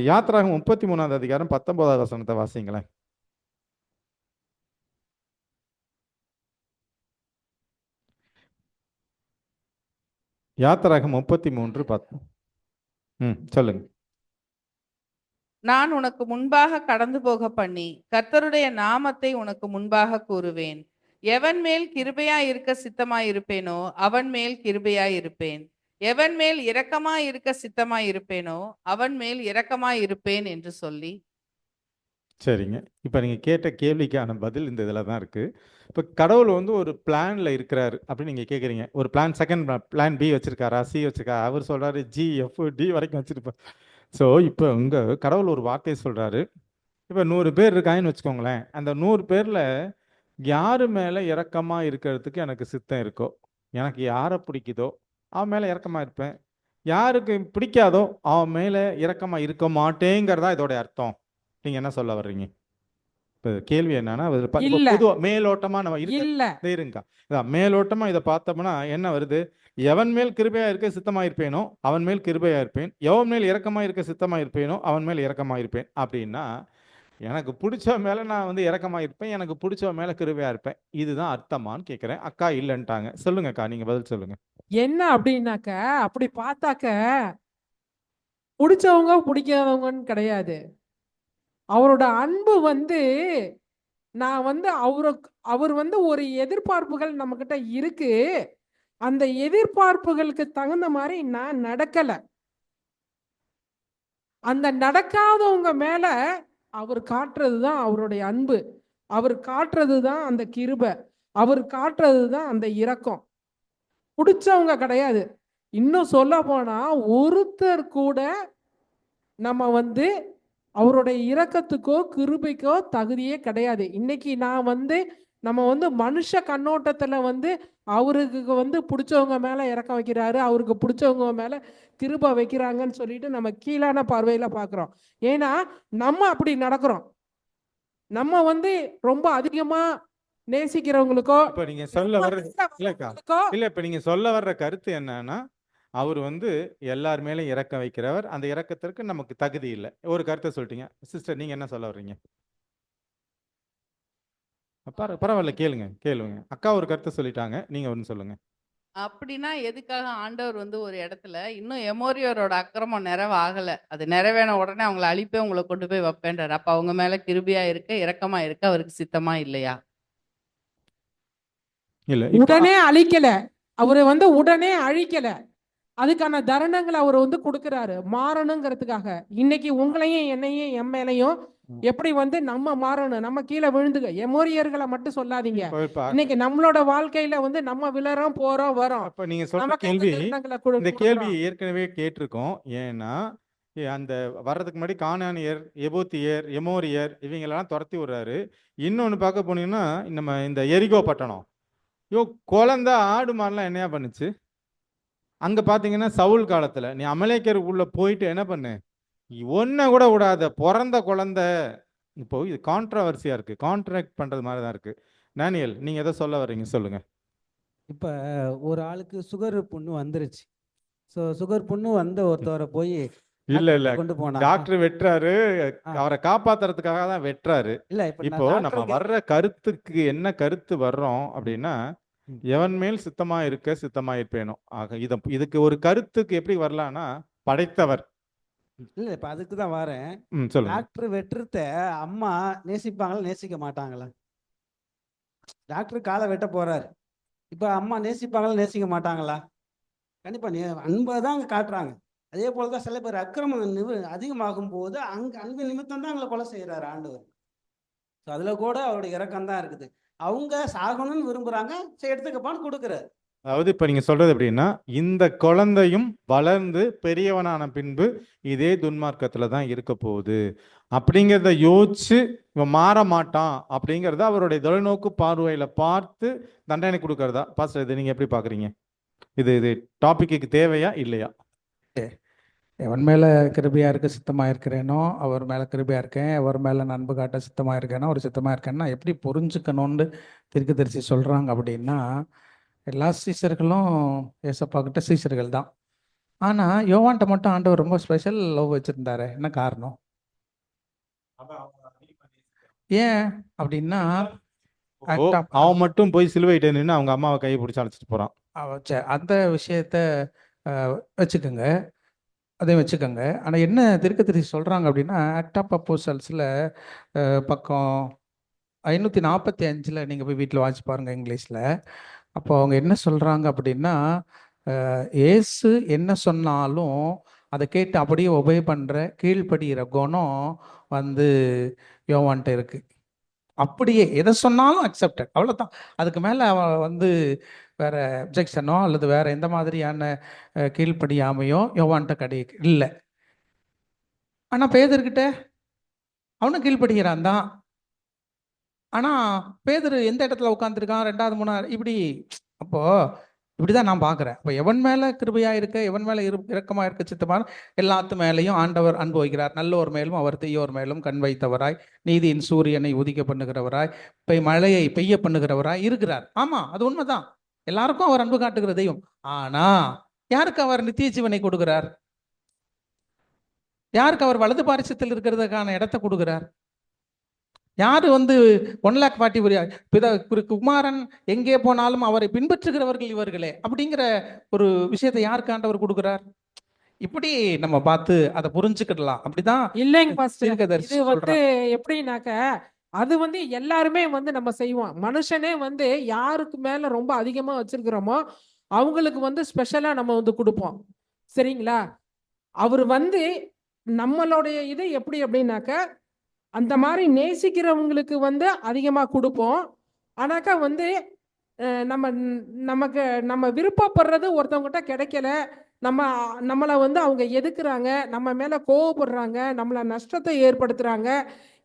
யாத்திராகம் 33ஆவது அதிகாரம் 19வது வசனத்தை வாசிங்களேன். யாத்திராகம் 33:10. சொல்லுங்க. நான் உனக்கு முன்பாக கடந்து போக பண்ணி கர்த்தருடைய நாமத்தை உனக்கு முன்பாக கூறுவேன். எவன் மேல் கிருபையாய் இருக்க சித்தமாய் இருப்பேனோ அவன் மேல் கிருபையாய் இருப்பேன். எவன் மேல் இரக்கமாய் இருக்க சித்தமாய் இருப்பேனோ அவன் மேல் இரக்கமாய் இருப்பேன் என்று சொல்லி. சரிங்க, இப்போ நீங்கள் கேட்ட கேள்விக்கான பதில் இந்த இதில் தான் இருக்குது. இப்போ கடவுள் வந்து ஒரு பிளானில் இருக்கிறாரு அப்படின்னு நீங்கள் கேட்குறீங்க. ஒரு பிளான், செகண்ட் பிளான் பி வச்சுருக்காரா, சி வச்சுருக்காரா? அவர் சொல்கிறாரு ஜி, எஃப், டி வரைக்கும் வச்சுருப்பார். ஸோ இப்போ உங்கள் கடவுள் ஒரு வார்த்தையை சொல்கிறாரு. இப்போ 100 பேர் இருக்காங்கன்னு வச்சுக்கோங்களேன். அந்த 100 பேரில் யார் மேலே இரக்கமாக இருக்கிறதுக்கு எனக்கு சித்தம் இருக்கோ, எனக்கு யாரை பிடிக்குதோ அவன் மேலே இரக்கமாக இருப்பேன். யாருக்கு பிடிக்காதோ அவன் மேலே இரக்கமாக இருக்க மாட்டேங்கிறதா இதோட அர்த்தம். நீங்கள் என்ன சொல்ல வர்றீங்க? இப்போ கேள்வி என்னன்னா, இல்ல. பொதுவாக மேலோட்டமாக நம்ம இல்ல. இருங்கக்கா, இதான் மேலோட்டமாக இதை பார்த்தோம்னா என்ன வருது? எவன் மேல் கிருபையாக இருக்க சித்தமாக இருப்பேனோ அவன் மேல் கிருபையாக இருப்பேன், எவன் மேல் இரக்கமாக இருக்க சித்தமாக இருப்பேனோ அவன் மேல் இரக்கமாக இருப்பேன். அப்படின்னா எனக்கு பிடிச்ச மேலே நான் வந்து இரக்கமாக இருப்பேன், எனக்கு பிடிச்ச மேலே கிருபையாக இருப்பேன். இதுதான் அர்த்தமான்னு கேட்குறேன். அக்கா இல்லைன்ட்டாங்க. சொல்லுங்கக்கா, நீங்கள் பதில் சொல்லுங்க. என்ன அப்படின்னாக்க, அப்படி பார்த்தாக்க பிடிச்சவங்க பிடிக்காதவங்கன்னு கிடையாது. அவரோட அன்பு வந்து நான் வந்து அவர் வந்து ஒரு எதிர்பார்ப்புகள் நம்ம கிட்ட இருக்கு. அந்த எதிர்பார்ப்புகளுக்கு தகுந்த மாதிரி நான் நடக்கல. அந்த நடக்காதவங்க மேல அவர் காட்டுறது தான் அவருடைய அன்பு, அவர் காட்டுறது தான் அந்த கிருபை, அவர் காட்டுறது தான் அந்த இரக்கம். பிடிச்சவங்க கிடையாது. இன்னும் சொல்ல போனா ஒருத்தர் கூட நம்ம வந்து அவருடைய இரக்கத்துக்கோ கிருபைக்கோ தகுதியே கிடையாது. இன்னைக்கு நம்ம வந்து மனுஷ கண்ணோட்டத்துல வந்து அவருக்கு வந்து பிடிச்சவங்க மேல இறக்கம் வைக்கிறாரு, அவருக்கு பிடிச்சவங்க மேல கிருபை வைக்கிறாங்கன்னு சொல்லிட்டு நம்ம கீழான பார்வையில பார்க்கிறோம். ஏன்னா நம்ம அப்படி நடக்கிறோம். நம்ம வந்து ரொம்ப அதிகமா நேசிக்கிறவங்களுக்கோ இப்போ நீங்க சொல்ல வர்ற இல்லக்கா, இல்ல இப்போ நீங்க சொல்ல வர்ற கருத்து என்னன்னா, அவர் வந்து எல்லார் மேலும் இறக்க வைக்கிறவர், அந்த இறக்கத்திற்கு நமக்கு தகுதி இல்லை. ஒரு கருத்தை சொல்லிட்டீங்க. சிஸ்டர், நீங்க என்ன சொல்ல வர்றீங்க? பரவாயில்ல, கேளுங்க. அக்கா ஒரு கருத்தை சொல்லிட்டாங்க, நீங்க ஒன்று சொல்லுங்க. அப்படின்னா எதுக்காக ஆண்டவர் வந்து ஒரு இடத்துல இன்னும் எமோரியோரோட அக்கிரமம் நிறைவாகல, அது நிறைவேன உடனே அவங்களை அழிப்பே உங்களை கொண்டு போய் வைப்பேன்றார். அப்ப அவங்க மேல கிருபியா இருக்க இரக்கமா இருக்க அவருக்கு சித்தமா இல்லையா? இல்ல, உடனே அழிக்கல, அவரு வந்து உடனே அழிக்கல. அதுக்கான தருணங்களை அவர் வந்து கொடுக்குறாரு மாறணுங்கிறதுக்காக. இன்னைக்கு உங்களையும் என்னையும் என் மேலையும் எப்படி வந்து நம்ம மாறணும், நம்ம கீழே விழுந்துக எமோரியர்களை மட்டும் சொல்லாதீங்க. இன்னைக்கு நம்மளோட வாழ்க்கையில வந்து நம்ம விழறோம், போறோம், வரோம். அப்ப நீங்க சொல்ற நமக்கு கேள்வி, தருணங்களை இந்த கேள்வி கொடுக்குறோம். ஏற்கனவே கேட்டிருக்கோம். ஏன்னா அந்த வர்றதுக்கு முன்னாடி கானானியர், எபூத்தியர், எமோரியர் இவங்களெல்லாம் துரத்தி விடுறாரு. இன்னொன்னு பார்க்க போனீங்கன்னா நம்ம இந்த எரிகோ பட்டணம், குழந்தை ஆடு மாடுலாம் என்னையா பண்ணுச்சு? அங்க பாத்தீங்கன்னா சவுல் காலத்துல நீ அமலேக்கருக்குள்ள போயிட்டு என்ன பண்ணு, ஒன்ன கூட விடாத பிறந்த குழந்தை. இப்போ இது கான்ட்ரவர்சியா இருக்கு, கான்ட்ராக்ட் பண்றது மாதிரி தான் இருக்கு. டேனியல், நீங்க எதை சொல்ல வர்றீங்க சொல்லுங்க. இப்போ ஒரு ஆளுக்கு சுகர் புண்ணு வந்துருச்சு. ஸோ சுகர் புண்ணு வந்த ஒருத்தவரை போய் இல்ல இல்ல, கொண்டு போனா டாக்டர் வெட்டுறாரு, ஆ. அவரை காப்பாத்துறதுக்காக தான் வெட்டுறாரு. இல்லை இப்போ இப்போ நம்ம வர்ற கருத்துக்கு என்ன கருத்து வர்றோம் அப்படின்னா, எவன் மேல் சித்தமா இருக்க சித்தமா இருப்பேனும். ஆக இதுக்கு ஒரு கருத்துக்கு எப்படி வரலாம்னா, படைத்தவர். இல்லை இப்போ அதுக்கு தான் வரேன். சொல்லுங்க. டாக்டர் வெட்டுறத அம்மா நேசிப்பாங்களா நேசிக்க மாட்டாங்களா? டாக்டர் காலை வெட்ட போறாரு, இப்போ அம்மா நேசிப்பாங்களா நேசிக்க மாட்டாங்களா? கண்டிப்பா அன்பை தான் அங்கே காட்டுறாங்க. அதே போல தான் சில பேர் அக்கிரமம் அதிகமாகும் போது அங்கே அன்பு நிமித்தம் தான் அவங்களை கொலை செய்கிறாரு ஆண்டவர். ஸோ அதில் கூட அவருடைய இரக்கம் தான் இருக்குது. அவங்க சாகணும்னு விரும்புகிறாங்க, சரி எடுத்துக்கப்பான்னு கொடுக்குறாரு. அதாவது இப்ப நீங்க சொல்றது எப்படின்னா, இந்த குழந்தையும் வளர்ந்து பெரியவனான பின்பு இதே துன்மார்க்கத்துல தான் இருக்க போகுது அப்படிங்கிறத யோசிச்சு இவன் மாற மாட்டான் அப்படிங்கிறத அவருடைய தொலைநோக்கு பார்வையில பார்த்து தண்டனை கொடுக்கறதா? பாஸ்டர், இதை நீங்க எப்படி பாக்குறீங்க? இது டாபிக்கு தேவையா இல்லையா? எவன் மேல கிருபையா இருக்க சித்தமா இருக்கிறேனோ அவர் மேல கிருபையா இருக்கேன், அவர் மேல நான் அன்பு காட்ட சித்தமா இருக்கேனோ அவர் சித்தமா இருக்கேன்னா எப்படி புரிஞ்சுக்கணும்னு தீர்க்கதரிசி சொல்றாங்க அப்படின்னா, எல்லா சீசர்களும் ஏசப்பா கிட்ட சீசர்கள் தான். ஆனா யோவான்ட்ட மட்டும் ஆண்டவர் ரொம்ப ஸ்பெஷல் லவ் வச்சிருந்தாரு. என்ன காரணம்? ஏன் அப்படின்னா, அவன் மட்டும் போய் சிலுவையிட்ட நின்று அவங்க அம்மாவை கையை பிடிச்சி அழைச்சிட்டு போறான். அந்த விஷயத்த வச்சுக்கோங்க, அதையும் வச்சுக்கோங்க. ஆனால் என்ன தீர்க்கதரிசி சொல்கிறாங்க அப்படின்னா, ஆக்ட் ஆஃப் அப்போஸ்டல்ஸில் பக்கம் 545 நீங்கள் போய் வீட்டில் வாட்சி பாருங்கள் இங்கிலீஷில். அப்போ அவங்க என்ன சொல்கிறாங்க அப்படின்னா, இயேசு என்ன சொன்னாலும் அதை கேட்டு அப்படியே ஒபே பண்ணுற கீழ்ப்படுகிற குணம் வந்து யோவான்ட்ட இருக்குது. அப்படியே எதை சொன்னாலும் அக்செப்டட், அவ்வளோதான். அதுக்கு மேலே அவன் வந்து வேற அப்ஜெக்ஷனோ அல்லது வேற எந்த மாதிரியான கீழ்ப்படியாமையோ யோவான்ட்ட இல்லை. ஆனால் பேதர்கிட்ட அவனும் கீழ்ப்படுகிறான் தான். ஆனால் பேதர் எந்த இடத்துல உட்காந்துருக்கான், 2வது 3வது இப்படி. அப்போ இப்படிதான் நான் பார்க்குறேன். அப்போ எவன் மேலே கிருபையா இருக்க, எவன் மேலே இரக்கமாக இருக்க சித்தமான எல்லாத்து மேலேயும் ஆண்டவர் அன்பு வைக்கிறார். நல்லோர் மேலும் அவர் தீயோர் மேலும் கண் வைத்தவராய், நீதியின் சூரியனை உதிக்க பண்ணுகிறவராய், மழையை பெய்ய பண்ணுகிறவராய் இருக்கிறார். ஆமா, அது உண்மைதான். எல்லாருக்கும் அவர் அன்பு காட்டுகிற தெய்வம். ஆனா யாருக்கு அவர் நித்திய ஜீவனை கொடுக்கிறார்? யாருக்கு அவர் வலது பாரிசத்தில் இருக்கிறதுக்கான இடத்தை கொடுக்கிறார்? யாரு வந்து 1,40,000 குமாரன் எங்கே போனாலும் அவரை பின்பற்றுகிறவர்கள் இவர்களே அப்படிங்கிற ஒரு விஷயத்தை யாருக்கு ஆண்டவர் கொடுக்கிறார்? இப்படி நம்ம பார்த்து அதை புரிஞ்சுக்கிடலாம். அப்படிதான் இல்லைங்க பாஸ்டர், தீர்க்கதரிசி இது வந்து சொல்றாங்க. எப்படின்னாக்க அது வந்து எல்லாருமே வந்து நம்ம செய்வோம். மனுஷனே வந்து யாருக்கு மேல ரொம்ப அதிகமா வச்சிருக்கிறோமோ அவங்களுக்கு வந்து ஸ்பெஷலா நம்ம வந்து கொடுப்போம். சரிங்களா? அவர் வந்து நம்மளுடைய இது எப்படி அப்படின்னாக்க அந்த மாதிரி நேசிக்கிறவங்களுக்கு வந்து அதிகமா கொடுப்போம். ஆனாக்கா வந்து நம்ம விருப்பப்படுறது ஒருத்தவங்ககிட்ட கிடைக்கல, நம்மளை வந்து அவங்க எதுக்குறாங்க, நம்ம மேல கோவப்படுறாங்க, நம்மள நஷ்டத்தை ஏற்படுத்துறாங்க,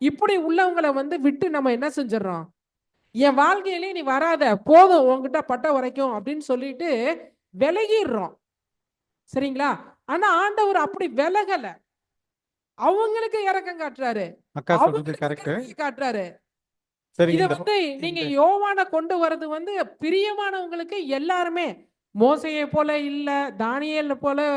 இப்படி உள்ளவங்களை வந்து விட்டு நம்ம என்ன செஞ்சிடறோம், என் வாழ்க்கையிலே நீ வராத, போதும் உங்ககிட்ட பட்ட வரைக்கும் அப்படின்னு சொல்லிட்டு விலகிடுறோம். சரிங்களா? ஆனா ஆண்டவர் அப்படி விலகல, அவங்களுக்கு இரக்கம் காட்டுறாரு, அக்கா சொல்றது கரெக்ட் காட்டுறாரு. சரி. இத வந்து நீங்க யோவானை கொண்டு வர்றது வந்து பிரியமானவங்களுக்கு எல்லாருமே, மோசையை போல இல்ல, தானியேல் போல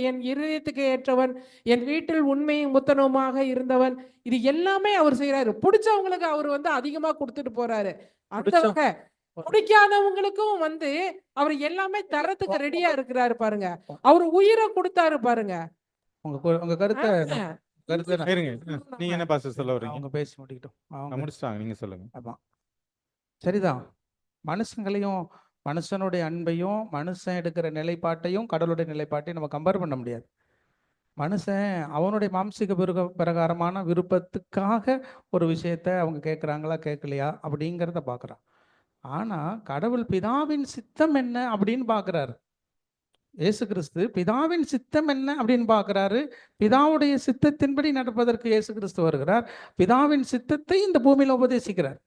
என் இருதயத்துக்கு ஏற்றவன், என் வீட்டில் உண்மையும் முத்தனமாக இருந்தவன், இது எல்லாமே அவர் செய்யறாரு. பிடிச்சவங்களுக்கு அவர் வந்து அதிகமா கொடுத்துட்டு போறாரு. அந்த பிடிக்காதவங்களுக்கும் வந்து அவர் எல்லாமே தரத்துக்கு ரெடியா இருக்கிறாரு பாருங்க. அவர் உயிரை கொடுத்தாரு பாருங்க. உங்க கருத்தை இருங்க, நீங்க என்ன பாஸ்டர் சொல்ல வரீங்க? அவங்க பேசி முடிக்கட்டும். அவங்க முடிச்சிட்டாங்க, நீங்க சொல்லுங்க. ஆமா, சரிதான். மனுஷங்களையும் மனுஷனுடைய அன்பையும் மனுஷன் எடுக்கிற நிலைப்பாட்டையும் கடவுளுடைய நிலைப்பாட்டையும் நம்ம கம்பேர் பண்ண முடியாது. மனுஷன் அவனுடைய மாம்சீக பிரகாரமான விருப்பத்துக்காக ஒரு விஷயத்த அவங்க கேட்குறாங்களா கேட்கலையா அப்படிங்கிறத பார்க்குறான். ஆனால் கடவுள் பிதாவின் சித்தம் என்ன அப்படின்னு பார்க்குறாரு. இயேசு கிறிஸ்து பிதாவின் சித்தம் என்ன அப்படின்னு பார்க்குறாரு. பிதாவுடைய சித்தத்தின்படி நடப்பதற்கு இயேசு கிறிஸ்து வருகிறார். பிதாவின் சித்தத்தை இந்த பூமியில் உபதேசிக்கிறார்.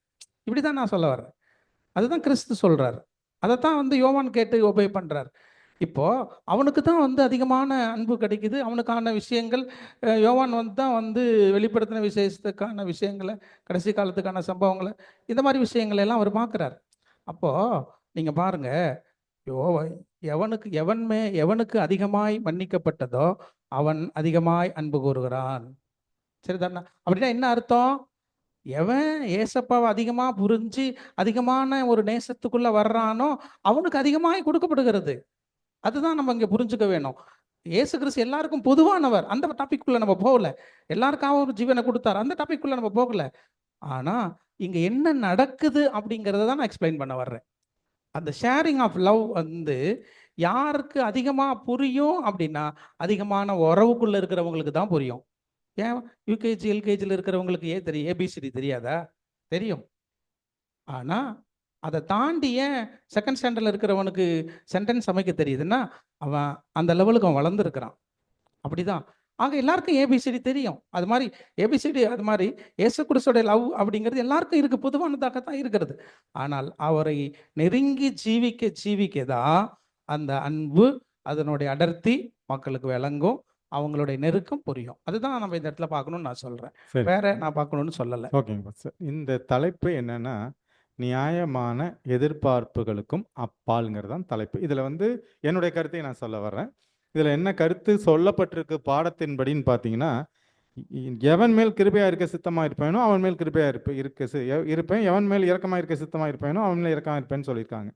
இப்படி தான் நான் சொல்ல வர்றேன். அதுதான் கிறிஸ்து சொல்றாரு. அதைத்தான் வந்து யோவான் கேட்டு ஒபே பண்றார். இப்போ அவனுக்கு தான் வந்து அதிகமான அன்பு கிடைக்குது. அவனுக்கான விஷயங்கள் யோவான் வந்து தான் வந்து வெளிப்படுத்தின விசேஷத்துக்கான விஷயங்களை, கடைசி காலத்துக்கான சம்பவங்களை, இந்த மாதிரி விஷயங்களை எல்லாம் அவர் பார்க்குறார். அப்போ நீங்க பாருங்க, எவனுக்கு அதிகமாய் மன்னிக்கப்பட்டதோ அவன் அதிகமாய் அன்பு கூறுகிறான். சரிதானா? அப்படின்னா என்ன அர்த்தம்? எவன் ஏசப்பாவை அதிகமா புரிஞ்சு அதிகமான ஒரு நேசத்துக்குள்ள வர்றானோ அவனுக்கு அதிகமாய் கொடுக்கப்படுகிறது. அதுதான் நம்ம இங்க புரிஞ்சுக்க வேணும். இயேசு கிறிஸ்து எல்லாருக்கும் பொதுவானவர். அந்த டாபிக்குள்ள நம்ம போகல. எல்லாருக்காக ஒரு ஜீவனை கொடுத்தார். அந்த டாபிக்குள்ள நம்ம போகல. ஆனா இங்க என்ன நடக்குது அப்படிங்கிறத தான் நான் எக்ஸ்பிளைன் பண்ண வர்றேன். அந்த ஷேரிங் ஆஃப் லவ் வந்து யாருக்கு அதிகமா புரியும் அப்படின்னா, அதிகமான உறவுக்குள்ள இருக்கிறவங்களுக்கு தான் புரியும். ஏன் யூகேஜி எல்கேஜியில் இருக்கிறவங்களுக்கு தெரியும்? ஏபிசிடி தெரியாதா? தெரியும். ஆனா அதை தாண்டி ஏன் செகண்ட் ஸ்டாண்டர்டில் இருக்கிறவனுக்கு சென்டென்ஸ் அமைக்க தெரியுதுன்னா, அவன் அந்த லெவலுக்கு அவன் வளர்ந்துருக்கிறான். அப்படிதான். ஆக எல்லாருக்கும் ஏபிசிடி தெரியும். அது மாதிரி ஏபிசிடி, அது மாதிரி இயேசு கிறிஸ்துவோட லவ் அப்படிங்கிறது எல்லாருக்கும் இருக்கு, பொதுவானதாகத்தான் இருக்கிறது. ஆனால் அவரை நெருங்கி ஜீவிக்க தான் அந்த அன்பு, அதனுடைய அடர்த்தி மக்களுக்கு விளங்கும், அவங்களுடைய நெருக்கம் புரியும். அதுதான் நம்ம இந்த இடத்துல பார்க்கணும்னு நான் சொல்றேன். சரி, வேற நான் பார்க்கணும்னு சொல்லலை. ஓகேங்க பாஸ்டர். இந்த தலைப்பு என்னன்னா, நியாயமான எதிர்பார்ப்புகளுக்கும் அப்பால்ங்கிறது தான் தலைப்பு. இதில் வந்து என்னுடைய கருத்தை நான் சொல்ல வர்றேன். இதில் என்ன கருத்து சொல்லப்பட்டிருக்கு பாடத்தின்படின்னு பார்த்தீங்கன்னா, எவன் மேல் கிருபையாக இருக்க சித்தமாக இருப்பேனோ அவன் மேல் கிருபையாக இருப்பேன், எவன் மேல் இரக்கமாக இருக்க சித்தமாக இருப்பேனோ அவன் மேல் இரக்கமாக இருப்பேன்னு சொல்லியிருக்காங்க.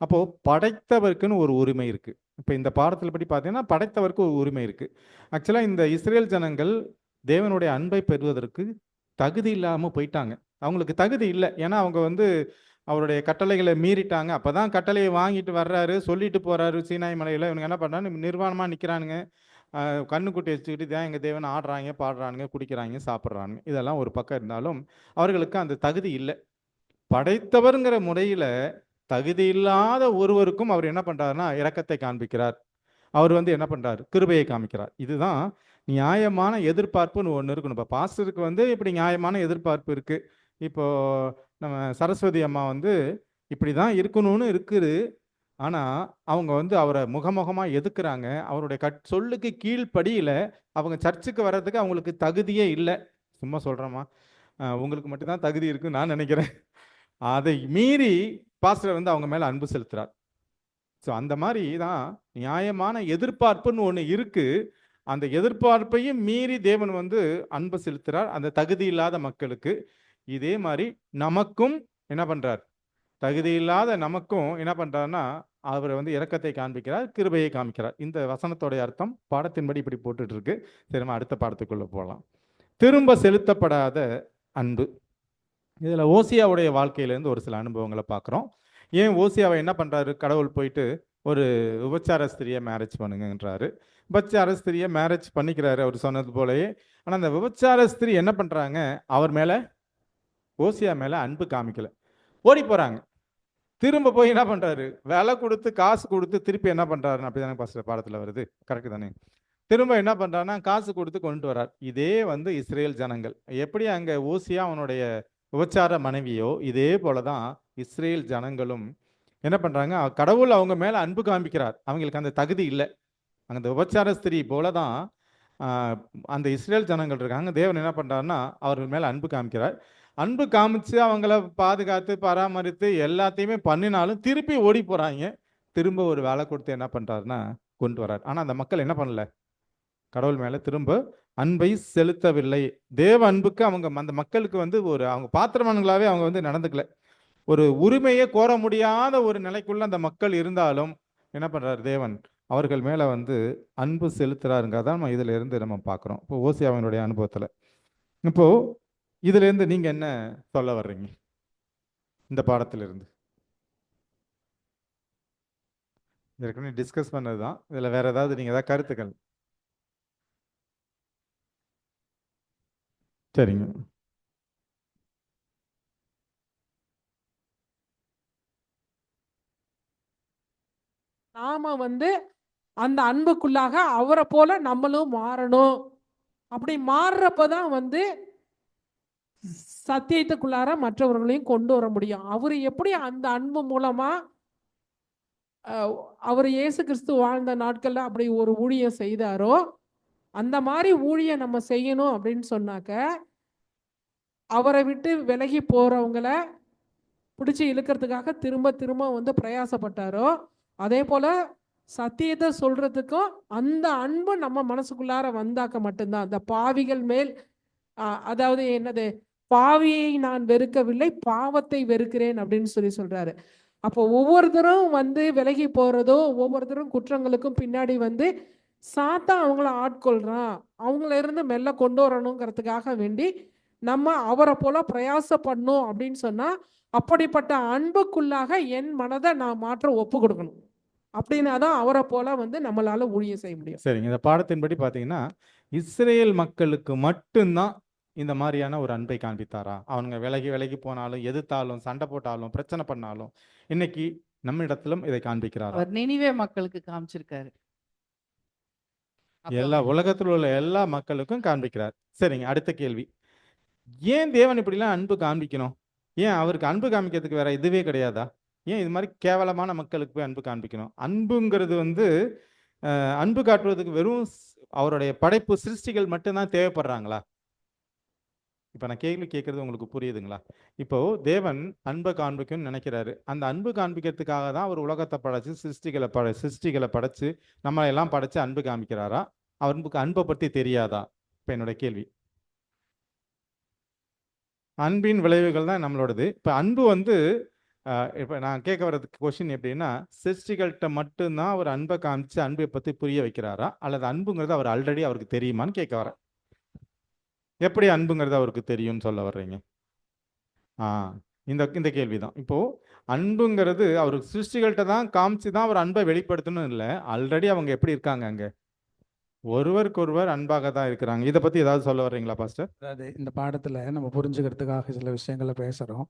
அப்போது படைத்தவருக்குன்னு ஒரு உரிமை இருக்குது. இப்போ இந்த பாடத்தில் படி பார்த்தீங்கன்னா படைத்தவருக்கு ஒரு உரிமை இருக்குது. ஆக்சுவலாக இந்த இஸ்ரேல் ஜனங்கள் தேவனுடைய அன்பை பெறுவதற்கு தகுதி இல்லாமல் போயிட்டாங்க. அவங்களுக்கு தகுதி இல்லை. ஏன்னா அவங்க வந்து அவருடைய கட்டளைகளை மீறிட்டாங்க. அப்போ தான் கட்டளையை வாங்கிட்டு வர்றாரு, சொல்லிட்டு போகிறாரு சீனாய் மலையில். இவங்க என்ன பண்ணுறாங்க, நிர்வாணமாக நிற்கிறானுங்க, கண்ணுக்குட்டி வச்சுக்கிட்டு தான் எங்கள் தேவன் ஆடுறாங்க, பாடுறானுங்க, குடிக்கிறாங்க, சாப்பிட்றானுங்க. இதெல்லாம் ஒரு பக்கம் இருந்தாலும் அவர்களுக்கு அந்த தகுதி இல்லை. படைத்தவருங்கிற முறையில் தகுதி இல்லாத ஒருவருக்கும் அவர் என்ன பண்ணுறாருன்னா இரக்கத்தை காண்பிக்கிறார். அவர் வந்து என்ன பண்ணுறாரு, கிருபையை காமிக்கிறார். இதுதான் நியாயமான எதிர்பார்ப்புன்னு ஒன்று இருக்கணும். இப்போ பாஸ்டருக்கு வந்து இப்படி நியாயமான எதிர்பார்ப்பு இருக்குது. இப்போது நம்ம சரஸ்வதி அம்மா வந்து இப்படி தான் இருக்கணும்னு இருக்குது. ஆனால் அவங்க வந்து அவரை முகமுகமாக எதுக்குறாங்க. அவருடைய சொல்லுக்கு கீழ்ப்படியில் அவங்க சர்ச்சுக்கு வர்றதுக்கு அவங்களுக்கு தகுதியே இல்லை. சும்மா சொல்கிறேம்மா, உங்களுக்கு மட்டும்தான் தகுதி இருக்குன்னு நான் நினைக்கிறேன். அதை மீறி பாஸ்டர் வந்து அவங்க மேலே அன்பு செலுத்துகிறார். ஸோ அந்த மாதிரி தான் நியாயமான எதிர்பார்ப்புன்னு ஒன்று இருக்குது. அந்த எதிர்பார்ப்பையும் மீறி தேவன் வந்து அன்பு செலுத்துகிறார் அந்த தகுதி இல்லாத மக்களுக்கு. இதே மாதிரி நமக்கும் என்ன பண்ணுறார், தகுதி இல்லாத நமக்கும் என்ன பண்ணுறாருன்னா அவர் வந்து இரக்கத்தை காண்பிக்கிறார், கிருபையை காமிக்கிறார். இந்த வசனத்தோடைய அர்த்தம் பாடத்தின்படி இப்படி போட்டுட்டு இருக்கு. சரி, நம்ம அடுத்த பாடத்துக்குள்ளே போகலாம். திரும்ப செலுத்தப்படாத அன்பு. இதில் ஓசியாவுடைய வாழ்க்கையிலேருந்து ஒரு சில அனுபவங்களை பார்க்குறோம். ஏன் ஓசியாவை என்ன பண்ணுறாரு, கடவுள் போயிட்டு ஒரு விபச்சார ஸ்திரியை மேரேஜ் பண்ணுங்கன்றாரு. விபச்சார ஸ்திரியை மேரேஜ் பண்ணிக்கிறாரு அவர் சொன்னது போலயே. ஆனால் அந்த விபச்சார ஸ்திரி என்ன பண்ணுறாங்க, அவர் மேலே, ஓசியா மேலே அன்பு காமிக்கல, ஓடி போகிறாங்க. திரும்ப போய் என்ன பண்ணுறாரு, விலை கொடுத்து காசு கொடுத்து திருப்பி என்ன பண்ணுறாருன்னு அப்படி தானே பாஸ்டர் பாடத்தில் வருது, கரெக்டு தானே? திரும்ப என்ன பண்ணுறாருன்னா காசு கொடுத்து கொண்டு வர்றார். இதே வந்து இஸ்ரேல் ஜனங்கள் எப்படி அங்கே ஓசியா அவனுடைய விபச்சார மனைவியோ, இதே போல தான் இஸ்ரேல் ஜனங்களும் என்ன பண்ணுறாங்க, கடவுள் அவங்க மேலே அன்பு காமிக்கிறார், அவங்களுக்கு அந்த தகுதி இல்லை. அந்த விபச்சார ஸ்திரீ போல தான் அந்த இஸ்ரேல் ஜனங்கள் இருக்காங்க. தேவன் என்ன பண்ணுறாருன்னா அவர்கள் மேலே அன்பு காமிக்கிறார். அன்பு காமிச்சு அவங்கள பாதுகாத்து பராமரித்து எல்லாத்தையுமே பண்ணினாலும் திருப்பி ஓடி போகிறாங்க. திரும்ப ஒரு வேலை கொடுத்து என்ன பண்ணுறாருன்னா கொண்டு வர்றார். ஆனால் அந்த மக்கள் என்ன பண்ணல, கடவுள் மேலே திரும்ப அன்பை செலுத்தவில்லை. தேவ அன்புக்கு அவங்க அந்த மக்களுக்கு வந்து அவங்க பாத்திரமானங்களாகவே அவங்க வந்து நடந்துக்கல. ஒரு உரிமையை கோர முடியாத ஒரு நிலைக்குள்ள அந்த மக்கள் இருந்தாலும் என்ன பண்ணுறாரு தேவன், அவர்கள் மேலே வந்து அன்பு செலுத்துறாருங்கிறதான் நம்ம இதில் இருந்து நம்ம பார்க்குறோம். இப்போ ஓசியாவினுடைய அனுபவத்தில். இப்போது இதுலேருந்து நீங்கள் என்ன சொல்ல வர்றீங்க இந்த பாடத்திலிருந்து? ஏற்கனவே டிஸ்கஸ் பண்ணது தான். இதில் வேற ஏதாவது நீங்கள் ஏதாவது கருத்துக்கள்? சரிங்க. நாம வந்து அந்த அன்புக்குள்ளாக அவரை போல நம்மளும் மாறணும். அப்படி மாறுறப்பதான் வந்து சத்தியத்துக்குள்ளார மற்றவர்களையும் கொண்டு வர முடியும். அவர் எப்படி அந்த அன்பு மூலமா அவர் இயேசு கிறிஸ்து வாழ்ந்த நாட்கள்ல அப்படி ஒரு ஊழியம் செய்தாரோ, அந்த மாதிரி ஊழியம் நம்ம செய்யணும் அப்படின்னு சொன்னாக்க, அவரை விட்டு விலகி போறவங்கள பிடிச்சி இழுக்கிறதுக்காக திரும்ப திரும்ப வந்து பிரயாசப்பட்டாரோ, அதே போல சத்தியத்தை சொல்றதுக்கும் அந்த அன்பு நம்ம மனசுக்குள்ளார வந்தாக்க மட்டும்தான் அந்த பாவிகள் மேல் அதாவது என்னது, பாவியை நான் வெறுக்கவில்லை, பாவத்தை வெறுக்கிறேன் அப்படின்னு சொல்றாரு. அப்போ ஒவ்வொருத்தரும் வந்து விலகி போறதோ, ஒவ்வொருத்தரும் குற்றங்களுக்கும் பின்னாடி வந்து சாத்தான் அவங்கள ஆட்கொள்றான், அவங்கள இருந்து மெல்ல கொண்டு வரணுங்கிறதுக்காக வேண்டி நம்ம அவரை போல பிரயாசப்படணும் அப்படின்னு சொன்னா, அப்படிப்பட்ட அன்புக்குள்ளாக என் மனதை நான் மாற்ற ஒப்பு கொடுக்கணும். அப்படின்னா தான் அவரை போல வந்து நம்மளால ஊழியம் செய்ய முடியும். சரிங்க. இந்த பாடத்தின்படி பார்த்தீங்கன்னா, இஸ்ரேல் மக்களுக்கு மட்டும்தான் இந்த மாதிரியான ஒரு அன்பை காண்பித்தாரா? அவங்க விலகி விலகி போனாலும், எதிர்த்தாலும், சண்டை போட்டாலும், பிரச்சனை பண்ணாலும், இன்னைக்கு நம்ம இடத்திலும் இதை காண்பிக்கிறாரா? அவர் நினிவே மக்களுக்கு காமிச்சிருக்காரு. எல்லா உலகத்தில் உள்ள எல்லா மக்களுக்கும் காண்பிக்கிறார். சரிங்க. அடுத்த கேள்வி, ஏன் தேவன் இப்படிலாம் அன்பு காண்பிக்கணும்? ஏன் அவருக்கு அன்பு காமிக்கிறதுக்கு வேற இதுவே கிடையாதா? ஏன் இது மாதிரி கேவலமான மக்களுக்கு போய் அன்பு காண்பிக்கணும்? அன்புங்கிறது வந்து அன்பு காட்டுவதற்கு வெறும் அவருடைய படைப்பு சிருஷ்டிகள் மட்டும்தான் தேவைப்படுறாங்களா? இப்போ நான் கேள்வி கேட்கறது உங்களுக்கு புரியுதுங்களா? இப்போ தேவன் அன்பை காண்பிக்கணும்னு நினைக்கிறாரு. அந்த அன்பு காண்பிக்கிறதுக்காக தான் அவர் உலகத்தை படைச்சு சிருஷ்டிகளை படைச்சு நம்மளை எல்லாம் படைச்சு அன்பு காமிக்கிறாரா? அவருக்கு அன்பை பற்றி தெரியாதா? இப்போ என்னோட கேள்வி. அன்பின் விளைவுகள் தான் நம்மளோடது. இப்போ அன்பு வந்து இப்போ நான் கேட்க வர்றதுக்கு கொஸ்டின் எப்படின்னா, சிருஷ்டிகள்கிட்ட மட்டும்தான் அவர் அன்பை காமிச்சு அன்பை பற்றி புரிய வைக்கிறாரா, அல்லது அன்புங்கிறது அவர் ஆல்ரெடி அவருக்கு தெரியுமான்னு கேட்க வரேன். எப்படி அன்புங்கிறது அவருக்கு தெரியும்னு சொல்ல வர்றீங்க? இந்த இந்த கேள்வி தான். இப்போ அன்புங்கிறது அவருக்கு சிருஷ்டிகள்கிட்ட தான் காமிச்சு தான் அவர் அன்பை வெளிப்படுத்தணும் இல்லை. ஆல்ரெடி அவங்க எப்படி இருக்காங்க, அங்கே ஒருவருக்கொருவர் அன்பாக தான் இருக்கிறாங்க. இதை பற்றி ஏதாவது சொல்ல வர்றீங்களா பாஸ்டர்? அதாவது இந்த பாடத்தில் நம்ம புரிஞ்சுக்கிறதுக்காக சில விஷயங்களை பேசுகிறோம்.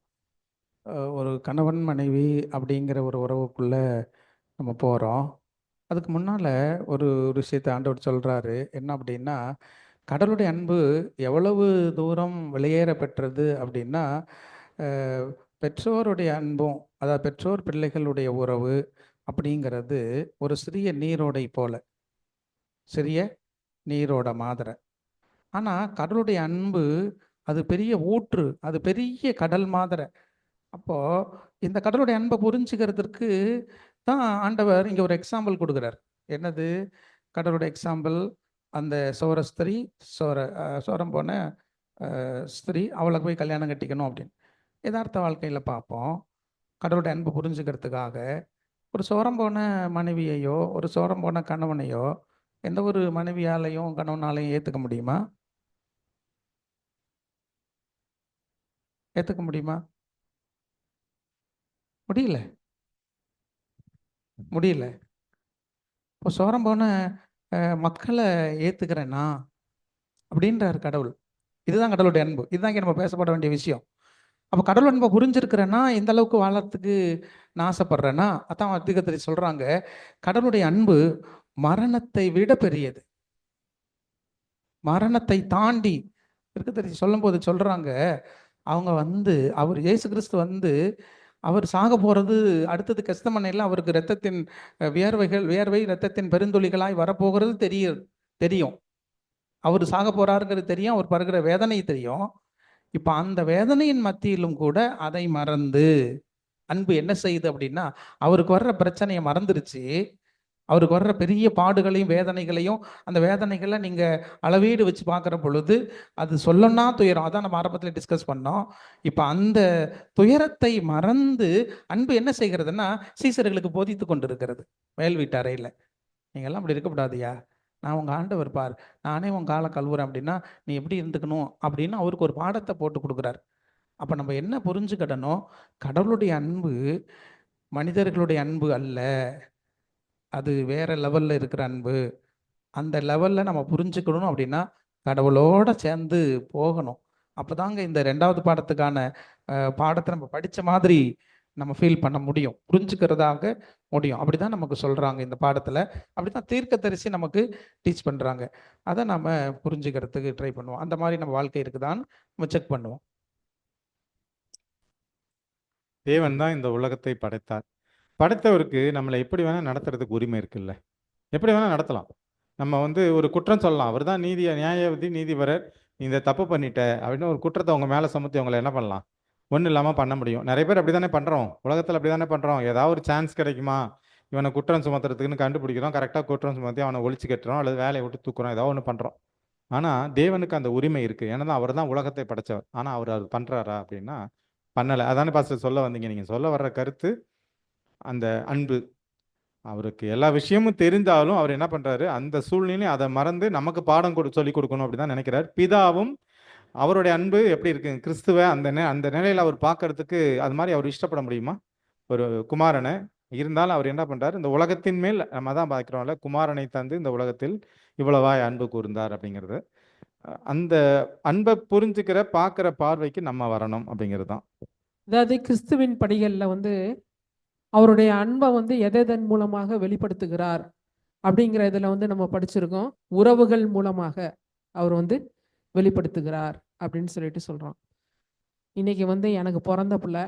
ஒரு கணவன் மனைவி அப்படிங்கிற ஒரு உறவுக்குள்ளே நம்ம போகிறோம். அதுக்கு முன்னால் ஒரு விஷயத்தை ஆண்டவர் சொல்கிறாரு. என்ன அப்படின்னா, கடவுளுடைய அன்பு எவ்வளவு தூரம் வெளியேற பெற்றது அப்படின்னா, பெற்றோருடைய அன்பும், அதாவது பெற்றோர் பிள்ளைகளுடைய உறவு அப்படிங்கிறது ஒரு சிறிய நீரோடை போல, சிறிய நீரோட மாதிரி. ஆனால் கடவுளுடைய அன்பு அது பெரிய ஊற்று, அது பெரிய கடல் மாதிரி. அப்போது இந்த கடவுளுடைய அன்பை புரிஞ்சுக்கிறதுக்கு தான் ஆண்டவர் இங்கே ஒரு எக்ஸாம்பிள் கொடுக்குறார். என்னது கடவுளுடைய எக்ஸாம்பிள்? அந்த ஸ்திரீ சோரம் போன ஸ்திரீ, அவளை போய் கல்யாணம் கட்டிக்கணும் அப்படின்னு யதார்த்த வாழ்க்கையில் பார்ப்போம். கடவுளுடைய அன்பு புரிஞ்சுக்கிறதுக்காக ஒரு சோரம் போன மனைவியையோ ஒரு சோரம் போன கணவனையோ எந்த ஒரு மனைவியாலையும் கணவனாலையும் ஏற்றுக்க முடியுமா? ஏற்றுக்க முடியுமா? முடியல. இப்போ சோரம் போன மக்களை ஏற்றுக்கிறேன்னா அப்படின்றார் கடவுள். இதுதான் கடவுளுடைய அன்பு. இதுதான் இங்கே நம்ம பேசப்பட வேண்டிய விஷயம். அப்போ கடவுள் அன்பை புரிஞ்சிருக்கிறேன்னா இந்த அளவுக்கு வாழறதுக்கு நான் ஆசைப்படுறேன்னா, அதான் அதிகத்தை சொல்கிறாங்க, கடவுளுடைய அன்பு மரணத்தை விட பெரியது, மரணத்தை தாண்டி இருக்கு. சொல்லும்போது சொல்கிறாங்க, அவங்க வந்து அவர் இயேசு கிறிஸ்து வந்து அவர் சாக போகிறது அடுத்தது கெத்செமனேல அவருக்கு இரத்தத்தின் வியர்வை இரத்தத்தின் பெருந்துளிகளாய் வரப்போகிறது தெரியும். அவர் சாக போகிறாருங்கிறது தெரியும், அவர் பருகிற வேதனை தெரியும். இப்போ அந்த வேதனையின் மத்தியிலும் கூட அதை மறந்து அன்பு என்ன செய்யுது அப்படின்னா, அவருக்கு வர்ற பிரச்சனையை மறந்துருச்சு. அவருக்கு வர்ற பெரிய பாடுகளையும் வேதனைகளையும், அந்த வேதனைகளை நீங்கள் அளவீடு வச்சு பார்க்குற பொழுது அது சொல்லணும்னா துயரம். அதான் நம்ம ஆரம்பத்தில் டிஸ்கஸ் பண்ணோம். இப்போ அந்த துயரத்தை மறந்து அன்பு என்ன செய்கிறதுன்னா, சீசர்களுக்கு போதித்து கொண்டு இருக்கிறது மேல் வீட்டு அறையில். நீங்கள்லாம் அப்படி இருக்கக்கூடாதுயா, நான் உங்கள் ஆண்டவர் பார், நானே உன் காலை கழுவுறேன் அப்படின்னா நீ எப்படி இருந்துக்கணும் அப்படின்னு அவருக்கு ஒரு பாடத்தை போட்டு கொடுக்குறாரு. அப்போ நம்ம என்ன புரிஞ்சுக்கிடணும், கடவுளுடைய அன்பு மனிதர்களுடைய அன்பு அல்ல, அது வேற லெவலில் இருக்கிற அன்பு. அந்த லெவலில் நம்ம புரிஞ்சுக்கணும் அப்படின்னா கடவுளோட சேர்ந்து போகணும். அப்போதாங்க இந்த 2வது பாடத்துக்கான பாடத்தை நம்ம படித்த மாதிரி நம்ம ஃபீல் பண்ண முடியும், புரிஞ்சுக்கிறதாக முடியும். அப்படி தான் நமக்கு சொல்கிறாங்க இந்த பாடத்தில். அப்படி தான் தீர்க்கதரிசி நமக்கு டீச் பண்ணுறாங்க. அதை நம்ம புரிஞ்சுக்கிறதுக்கு ட்ரை பண்ணுவோம். அந்த மாதிரி நம்ம வாழ்க்கை இருக்குதான்னு நம்ம செக் பண்ணுவோம். தேவன் தான் இந்த உலகத்தை படைத்தார். படைத்தவருக்கு நம்மளை எப்படி வேணால் நடத்துறதுக்கு உரிமை இருக்குல்ல, எப்படி வேணால் நடத்தலாம். நம்ம வந்து ஒரு குற்றம் சொல்லலாம், அவர் தான் நியாயாதிபதி நீதிபரர், நீ இந்த தப்பு பண்ணிட்ட அப்படின்னு ஒரு குற்றத்தை அவங்க மேலே சுமத்தி அவங்கள என்ன பண்ணலாம், ஒன்றும் இல்லாமல் பண்ண முடியும். நிறைய பேர் அப்படி தானே பண்ணுறோம், உலகத்தில் அப்படி தானே பண்ணுறோம். ஏதாவது ஒரு சான்ஸ் கிடைக்குமா இவனை குற்றம் சுமத்துறதுக்குன்னு கண்டுபிடிக்கிறோம், கரெக்டாக குற்றம் சுமத்தி அவனை ஒழிச்சு கட்டுறோம் அல்லது வேலையை விட்டு தூக்குறோம், ஏதாவது ஒன்று பண்ணுறோம். ஆனால் தேவனுக்கு அந்த உரிமை இருக்குது, ஏன்னா அவர் தான் உலகத்தை படைச்சவர். ஆனால் அவர் அது பண்ணுறாரா அப்படின்னா பண்ணலை. அதானே பாஸ்டர் சொல்ல வந்தீங்க. நீங்கள் சொல்ல வர்ற கருத்து அந்த அன்பு. அவருக்கு எல்லா விஷயமும் தெரிந்தாலும் அவர் என்ன பண்றாரு, அந்த சூழ்நிலையை அதை மறந்து நமக்கு பாடம் சொல்லி கொடுக்கணும் அப்படிதான் நினைக்கிறார். பிதாவும் அவருடைய அன்பு எப்படி இருக்கு, கிறிஸ்துவ அந்த நிலையில அவர் பார்க்கறதுக்கு அது மாதிரி அவர் இஷ்டப்பட முடியுமா? ஒரு குமாரனை இருந்தாலும் அவர் என்ன பண்றாரு, இந்த உலகத்தின் மேல் நம்ம தான் பார்க்கிறோம்ல, குமாரனை தந்து இந்த உலகத்தில் இவ்வளவாய் அன்பு கூர்ந்தார் அப்படிங்கிறது. அந்த அன்பை புரிஞ்சுக்கிற பார்க்குற பார்வைக்கு நம்ம வரணும் அப்படிங்கிறது தான். அதாவது கிறிஸ்துவின் படிகளில் வந்து அவருடைய அன்பை வந்து எதன் மூலமாக வெளிப்படுத்துகிறார் அப்படிங்கிற இதில் வந்து நம்ம படிச்சிருக்கோம். உறவுகள் மூலமாக அவர் வந்து வெளிப்படுத்துகிறார் அப்படின்னு சொல்லிட்டு சொல்கிறோம். இன்னைக்கு வந்து எனக்கு பிறந்த பிள்ளை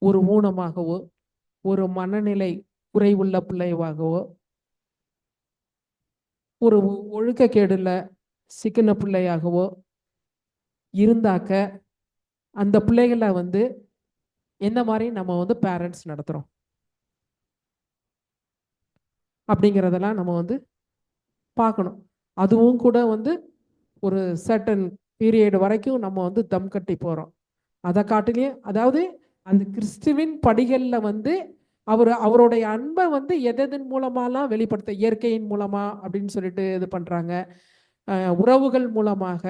ஒரு ஊனமாகவோ ஒரு மனநிலை குறைவுள்ள பிள்ளையாகவோ ஒரு ஒழுக்கக்கேடுல சிக்கின பிள்ளையாகவோ இருந்தாக்க அந்த பிள்ளைகளை வந்து எந்த மாதிரி நம்ம வந்து பேரண்ட்ஸ் நடத்துகிறோம் அப்படிங்கிறதெல்லாம் நம்ம வந்து பார்க்கணும். அதுவும் கூட வந்து ஒரு சர்டன் பீரியட் வரைக்கும் நம்ம வந்து தம் கட்டி போகிறோம். அதை காட்டிலேயே அதாவது அந்த கிறிஸ்துவின் படிகளில் வந்து அவருடைய அன்பை வந்து எதன் மூலமாலாம் வெளிப்படுத்த, இயற்கையின் மூலமா அப்படின்னு சொல்லிட்டு இது பண்ணுறாங்க, உறவுகள் மூலமாக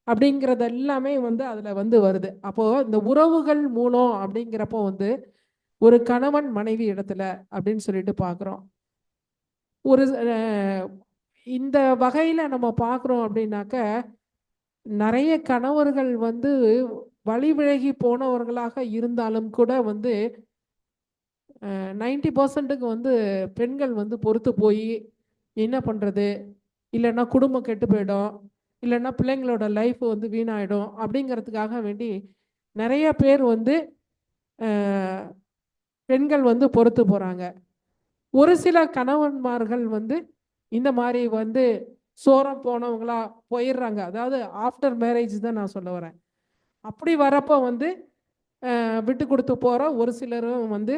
அப்படிங்கிறது எல்லாமே வந்து அதில் வந்து வருது. அப்போது இந்த உறவுகள் மூலம் அப்படிங்கிறப்போ வந்து ஒரு கணவன் மனைவி இடத்துல அப்படின்னு சொல்லிட்டு பார்க்குறோம். ஒரு இந்த வகையில் நம்ம பார்க்குறோம் அப்படின்னாக்க நிறைய கணவர்கள் வந்து வழி விலகி போனவர்களாக இருந்தாலும் கூட வந்து 90% வந்து பெண்கள் வந்து பொறுத்து போய் என்ன பண்ணுறது, இல்லைன்னா குடும்பம் கெட்டு போயிடும், இல்லைன்னா பிள்ளைங்களோட லைஃப் வந்து வீணாயிடும் அப்படிங்கிறதுக்காக வேண்டி நிறைய பேர் வந்து பெண்கள் வந்து பொறுத்து போகிறாங்க. ஒரு சில கணவன்மார்கள் வந்து இந்த மாதிரி வந்து சோரம் போனவங்களா போயிடுறாங்க. அதாவது ஆஃப்டர் மேரேஜ் தான் நான் சொல்ல வரேன். அப்படி வரப்போ வந்து விட்டு கொடுத்து போகிற ஒரு சிலரும் வந்து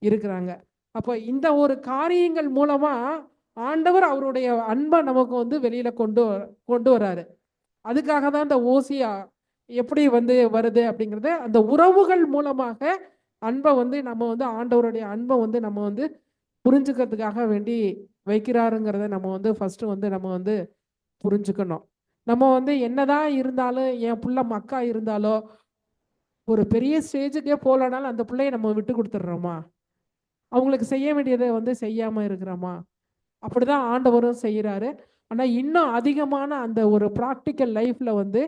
இருக்கிறாங்க. அப்போ இந்த ஒரு காரியங்கள் மூலமாக ஆண்டவர் அவருடைய அன்பை நமக்கு வந்து வெளியில் கொண்டு வராரு. அதுக்காக தான் இந்த ஓசியா எப்படி வந்து வருது அப்படிங்கிறது, அந்த உறவுகள் மூலமாக அன்பை வந்து நம்ம வந்து ஆண்டவருடைய அன்பை வந்து நம்ம வந்து புரிஞ்சுக்கிறதுக்காக வேண்டி வைக்கிறாருங்கிறத நம்ம வந்து ஃபஸ்ட்டு வந்து நம்ம வந்து புரிஞ்சுக்கணும். நம்ம வந்து என்னதான் இருந்தாலும், என் பிள்ளை மக்கா இருந்தாலோ ஒரு பெரிய ஸ்டேஜுக்கே போகலனாலும் அந்த பிள்ளையை நம்ம விட்டு கொடுத்துட்றோமா, அவங்களுக்கு செய்ய வேண்டியதை வந்து செய்யாமல் இருக்கிறோமா? அப்படி தான் ஆண்டவரும் செய்கிறாரு. ஆனால் இன்னும் அதிகமான அந்த ஒரு ப்ராக்டிக்கல் லைஃப்பில் வந்து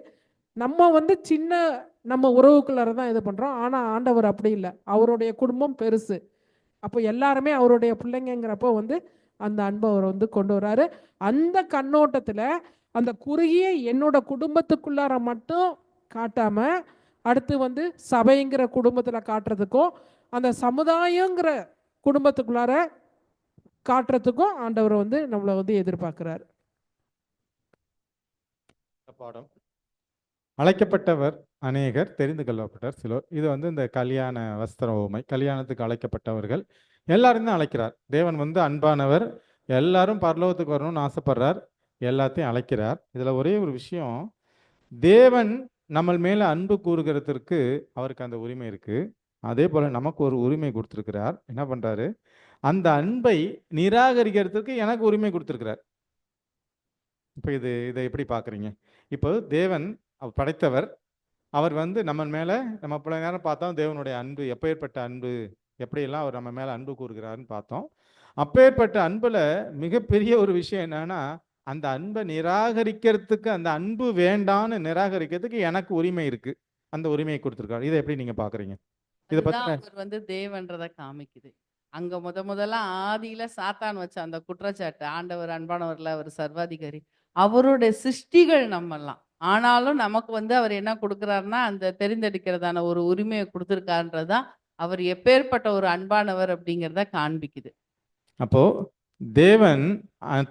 நம்ம வந்து நம்ம உறவுக்குள்ளார தான் இது பண்ணுறோம். ஆனால் ஆண்டவர் அப்படி இல்லை, அவருடைய குடும்பம் பெருசு. அப்போ எல்லாருமே அவருடைய பிள்ளைங்கிறப்போ வந்து அந்த அன்பை அவர் வந்து கொண்டு வராரு. அந்த கண்ணோட்டத்தில் அந்த குறுகிய என்னோட குடும்பத்துக்குள்ளார மட்டும் காட்டாம அடுத்து வந்து சபைங்கிற குடும்பத்தில் காட்டுறதுக்கும் அந்த சமுதாயங்கிற குடும்பத்துக்குள்ளார காட்டுறதுக்கும் ஆண்டவர் வந்து நம்மளை வந்து எதிர்பார்க்கிறார். பாடம் அழைக்கப்பட்டவர் அநேகர், தெரிந்து கொள்ளப்பட்டவர் சிலர். இது வந்து இந்த கல்யாண வஸ்திர உவமை. கல்யாணத்துக்கு அழைக்கப்பட்டவர்கள் எல்லாரும் தான் அழைக்கிறார். தேவன் வந்து அன்பானவர், எல்லாரும் பரலோகத்துக்கு வரணும்னு ஆசைப்படுறார், எல்லாத்தையும் அழைக்கிறார். இதில் ஒரே ஒரு விஷயம், தேவன் நம்ம மேலே அன்பு கூறுகிறதுக்கு அவருக்கு அந்த உரிமை இருக்குது. அதே போல் நமக்கு ஒரு உரிமை கொடுத்துருக்கிறார். என்ன பண்ணுறாரு, அந்த அன்பை நிராகரிக்கிறதுக்கு எனக்கு உரிமை கொடுத்துருக்கிறார். இப்போ இதை எப்படி பார்க்குறீங்க? இப்போ தேவன் அவர் படைத்தவர், அவர் வந்து நம்ம மேலே நம்ம பல நேரம் பார்த்தோம் தேவனுடைய அன்பு எப்பேற்பட்ட அன்பு, எப்படியெல்லாம் அவர் நம்ம மேலே அன்பு கூறுகிறாருன்னு பார்த்தோம். அப்பேற்பட்ட அன்புல மிகப்பெரிய ஒரு விஷயம் என்னன்னா, அந்த அன்பை நிராகரிக்கிறதுக்கு, அந்த அன்பு வேண்டான்னு நிராகரிக்கிறதுக்கு எனக்கு உரிமை இருக்கு. அந்த உரிமையை கொடுத்திருக்காரு. இதை எப்படி நீங்க பாக்குறீங்க? இதை அதுதான் பத்தின அவர் வந்து தேவன்றதை காமிக்குது. அங்க முதல்ல ஆதியில சாத்தான் வச்ச அந்த குற்றச்சாட்டு, ஆண்டவர் அன்பானவர்ல, அவர் சர்வாதிகாரி, அவருடைய சிருஷ்டிகள் நம்மெல்லாம். ஆனாலும் நமக்கு வந்து அவர் என்ன கொடுக்குறாருன்னா, அந்த தெரிந்தெடுக்கிறதான ஒரு உரிமையை கொடுத்துருக்காருன்றதான் அவர் எப்பேற்பட்ட ஒரு அன்பானவர் அப்படிங்கிறத காண்பிக்குது. அப்போ தேவன்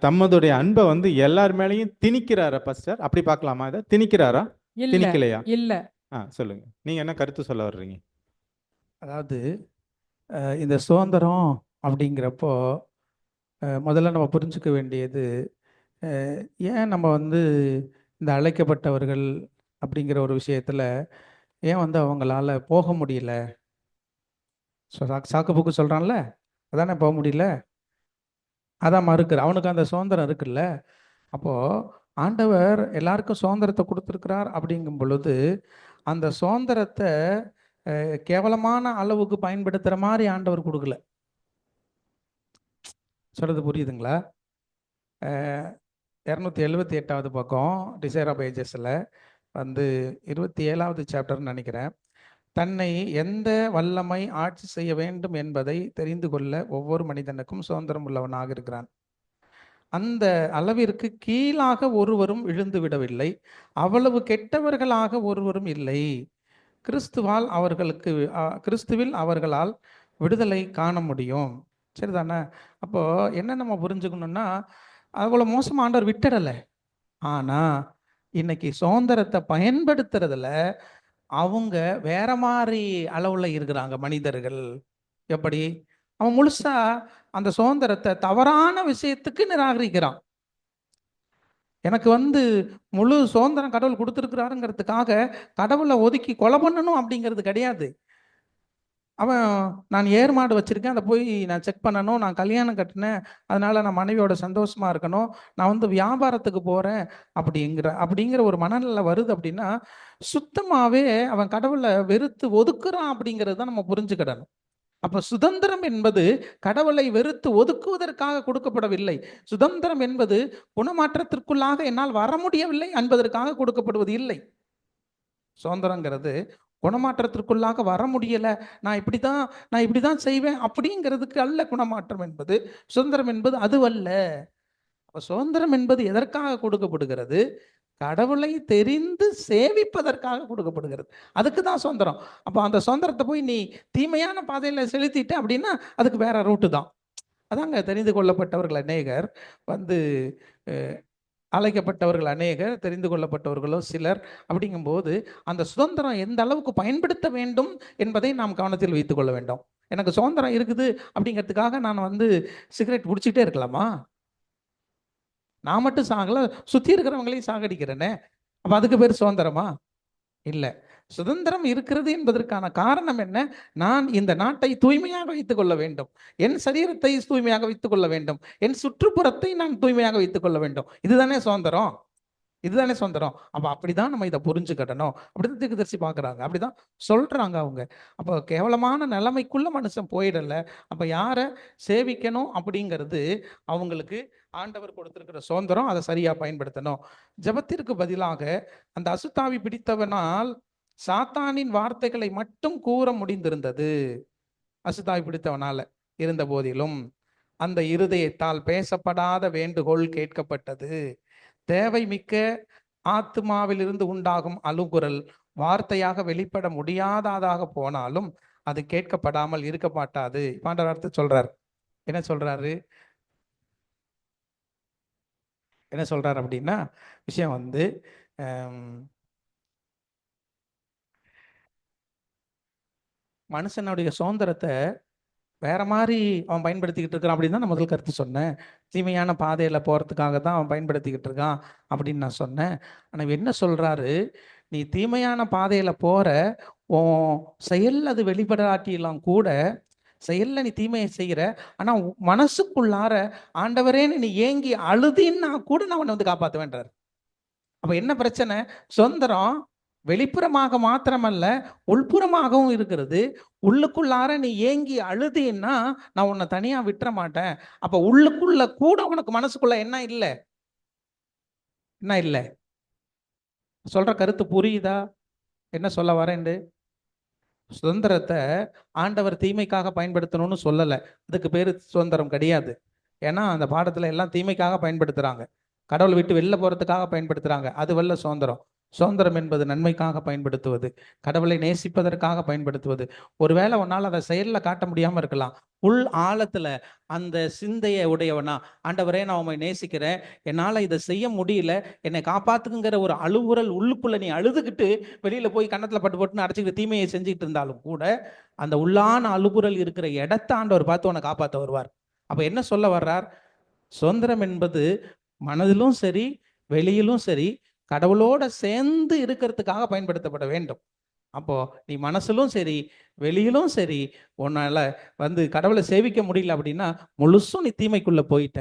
தம்மதுடைய அன்பை வந்து எல்லார் மேலேயும் திணிக்கிறாரா பாஸ்டர்? அப்படி பார்க்கலாமா? இதை திணிக்கிறாரா, இல்ல திணிக்கலையா? இல்ல சொல்லுங்க, நீங்க என்ன கருத்து சொல்ல வர்றீங்க? அதாவது இந்த சுதந்திரம் அப்படிங்கிறப்போ முதல்ல நம்ம புரிஞ்சுக்க வேண்டியது, ஏன் நம்ம வந்து இந்த அழைக்கப்பட்டவர்கள் அப்படிங்கிற ஒரு விஷயத்தில் ஏன் வந்து அவங்களால போக முடியல? சாக்கு போக்கு சொல்கிறான்ல, அதானே போக முடியல, அதான் மறுக்கிற. அவனுக்கு அந்த சுதந்திரம் இருக்குல்ல. அப்போது ஆண்டவர் எல்லாருக்கும் சுதந்திரத்தை கொடுத்துருக்கிறார் அப்படிங்கும் பொழுது, அந்த சுதந்திரத்தை கேவலமான அளவுக்கு பயன்படுத்துகிற மாதிரி ஆண்டவர் கொடுக்கல. சொல்கிறது புரியுதுங்களா? 278வது பக்கம் டிசைர் ஆஃப் ஏஜஸில் வந்து 27வது சாப்டர்னு நினைக்கிறேன். தன்னை எந்த வல்லமை ஆட்சி செய்ய வேண்டும் என்பதை தெரிந்து கொள்ள ஒவ்வொரு மனிதனுக்கும் சுதந்திரம் உள்ளவனாக இருக்கிறான். அந்த அளவிற்கு கீழாக ஒருவரும் விழுந்து விடவில்லை, அவ்வளவு கெட்டவர்களாக ஒருவரும் இல்லை. கிறிஸ்துவில் அவர்களால் விடுதலை காண முடியும். சரிதானே? அப்போது என்ன நம்ம புரிஞ்சுக்கணுன்னா, அவ்வளோ மோசமாக ஆண்டவர் விட்டுடலை. ஆனால் இன்னைக்கு சுதந்திரத்தை பயன்படுத்துறதுல அவங்க வேற மாதிரி அளவில் இருக்கிறாங்க மனிதர்கள். எப்படி? அவன் முழுசா அந்த சுதந்திரத்தை தவறான விஷயத்துக்கு நிராகரிக்கிறான். எனக்கு வந்து முழு சுதந்திரம் கடவுள் கொடுத்துருக்கிறாருங்கிறதுக்காக கடவுளை ஒதுக்கி கொலை பண்ணணும் அப்படிங்கிறது கிடையாது. அவன் நான் ஏர் மாடு வச்சுருக்கேன், அதை போய் நான் செக் பண்ணணும், நான் கல்யாணம் கட்டினேன், அதனால் நான் மனைவியோட சந்தோஷமாக இருக்கணும், நான் வந்து வியாபாரத்துக்கு போகிறேன் அப்படிங்கிற ஒரு மனநிலை வருது அப்படின்னா, சுத்தமாகவே அவன் கடவுளை வெறுத்து ஒதுக்குறான் அப்படிங்கிறது தான் நம்ம புரிஞ்சுக்கிடணும். அப்போ சுதந்திரம் என்பது கடவுளை வெறுத்து ஒதுக்குவதற்காக கொடுக்கப்படவில்லை. சுதந்திரம் என்பது குணமாற்றத்திற்குள்ளாக என்னால் வர முடியவில்லை என்பதற்காக கொடுக்கப்படுவது இல்லை. சுதந்திரங்கிறது குணமாற்றத்திற்குள்ளாக வர முடியலை, நான் இப்படி தான் செய்வேன் அப்படிங்கிறதுக்கு அல்ல. குணமாற்றம் என்பது, சுதந்திரம் என்பது அதுவல்ல. அப்போ சுதந்திரம் என்பது எதற்காக கொடுக்கப்படுகிறது? கடவுளை தெரிந்து சேவிப்பதற்காக கொடுக்கப்படுகிறது. அதுக்கு தான் சுதந்திரம். அப்போ அந்த சுதந்திரத்தை போய் நீ தீமையான பாதையில் செலுத்திட்ட அப்படின்னா அதுக்கு வேற ரூட்டு தான். அதாங்க தெரிந்து கொள்ளப்பட்டவர்கள் அநேகர் வந்து அழைக்கப்பட்டவர்கள் அநேகர், தெரிந்து கொள்ளப்பட்டவர்களோ சிலர். அப்படிங்கும்போது அந்த சுதந்திரம் எந்த அளவுக்கு பயன்படுத்த வேண்டும் என்பதை நாம் கவனத்தில் வைத்துக் கொள்ள வேண்டும். எனக்கு சுதந்திரம் இருக்குது அப்படிங்கிறதுக்காக நான் வந்து சிகரெட் பிடிச்சிட்டே இருக்கலாமா? நான் மட்டும் சாகல, சுற்றி இருக்கிறவங்களையும் சாகடிக்கிறேனே, அப்போ அதுக்கு பேர் சுதந்திரமா? இல்லை. சுதந்திரம் இருக்கிறது என்பதற்கான காரணம் என்ன? நான் இந்த நாட்டை தூய்மையாக வைத்துக் கொள்ள வேண்டும், என் சரீரத்தை தூய்மையாக வைத்துக் கொள்ள வேண்டும், என் சுற்றுப்புறத்தை நான் தூய்மையாக வைத்துக் கொள்ள வேண்டும். இதுதானே சுதந்திரம். இதுதானே சுதந்திரம். அப்போ அப்படிதான் நம்ம இதை புரிஞ்சுக்கிடணும். அப்படிதான் தீர்க்கதரிசி பார்க்குறாங்க, அப்படிதான் சொல்றாங்க அவங்க. அப்போ கேவலமான நிலைமைக்குள்ள மனுஷன் போயிடல. அப்போ யாரை சேவிக்கணும் அப்படிங்கிறது அவங்களுக்கு ஆண்டவர் கொடுத்திருக்கிற சுதந்திரம், அதை சரியா பயன்படுத்தணும். ஜெபத்திற்கு பதிலாக அந்த அசுத்தாவி பிடித்தவனால் சாத்தானின் வார்த்தைகளை மட்டும் கூற முடிந்திருந்தது. அசுத்தாவி பிடித்தவனால இருந்த போதிலும் அந்த இருதயத்தால் பேசப்படாத வேண்டுகோள் கேட்கப்பட்டது. தேவை மிக்க ஆத்மாவிலிருந்து உண்டாகும் அழுகுரல் வார்த்தையாக வெளிப்பட முடியாததாக போனாலும் அது கேட்கப்படாமல் இருக்க மாட்டாது. ஆண்டவர் வார்த்தை சொல்றார். என்ன சொல்றாரு அப்படின்னா, விஷயம் வந்து மனுஷனுடைய சுதந்திரத்தை வேற மாதிரி அவன் பயன்படுத்திக்கிட்டு இருக்கான் அப்படின்னு தான் நான் முதல் கருத்து சொன்னேன். தீமையான பாதையில் போகிறதுக்காக தான் அவன் பயன்படுத்திக்கிட்டு இருக்கான் அப்படின்னு நான் சொன்னேன். ஆனால் என்ன சொல்கிறாரு, நீ தீமையான பாதையில் போகிற உன் செயல் அது வெளிப்படாட்டியெல்லாம் கூட, செயலில் நீ தீமையை செய்கிற, ஆனால் மனசுக்குள்ளார ஆண்டவரேன்னு நீ ஏங்கி அழுதின்னா கூட நான் உன்னை வந்து காப்பாற்றுவேன்றார். அப்போ என்ன பிரச்சனை? சுதந்திரம் வெளிப்புறமாக மாத்திரமல்ல, உள்புறமாகவும் இருக்கிறது. உள்ளுக்குள்ளார நீ ஏங்கி அழுதீன்னா நான் உன்னை தனியா விட்டுற மாட்டேன். அப்ப உள்ளுக்குள்ள கூட உனக்கு மனசுக்குள்ள என்ன இல்லை? என்ன இல்லை? சொல்ற கருத்து புரியுதா? என்ன சொல்ல வரேன்டு? சுதந்திரத்தை ஆண்டவர் தீமைக்காக பயன்படுத்தணும்னு சொல்லலை. அதுக்கு பேர் சுதந்திரம் கிடையாது. ஏன்னா அந்த பாடத்துல எல்லாம் தீமைக்காக பயன்படுத்துறாங்க. கடவுளை விட்டு வெளில போறதுக்காக பயன்படுத்துறாங்க. அது வல்ல சுதந்திரம். சுதந்திரம் என்பது நன்மைக்காக பயன்படுத்துவது, கடவுளை நேசிப்பதற்காக பயன்படுத்துவது. ஒருவேளை உன்னால் அதை செயலில் காட்ட முடியாமல் இருக்கலாம். உள் ஆழத்துல அந்த சிந்தையை உடையவனா, ஆண்டவரே நான் உண்மை நேசிக்கிறேன், என்னால் இதை செய்ய முடியல, என்னை காப்பாத்துக்குங்கிற ஒரு அழுகுரல் உள்ளுக்குள்ள நீ அழுதுகிட்டு வெளியில போய் கன்னத்தில் பட்டு போட்டுன்னு அடைச்சிக்கிட்டு தீமையை செஞ்சுக்கிட்டு இருந்தாலும் கூட அந்த உள்ளான அழுகுரல் இருக்கிற இடத்த ஆண்டவர் பார்த்து உன்னை காப்பாற்ற வருவார். அப்ப என்ன சொல்ல வர்றார்? சுதந்திரம் என்பது மனதிலும் சரி வெளியிலும் சரி கடவுளோட சேர்ந்து இருக்கிறதுக்காக பயன்படுத்தப்பட வேண்டும். அப்போ நீ மனசிலும் சரி வெளியிலும் சரி உன்னால கடவுளை சேவிக்க முடியல அப்படின்னா முழுசும் நீ தீமைக்குள்ள போயிட்ட.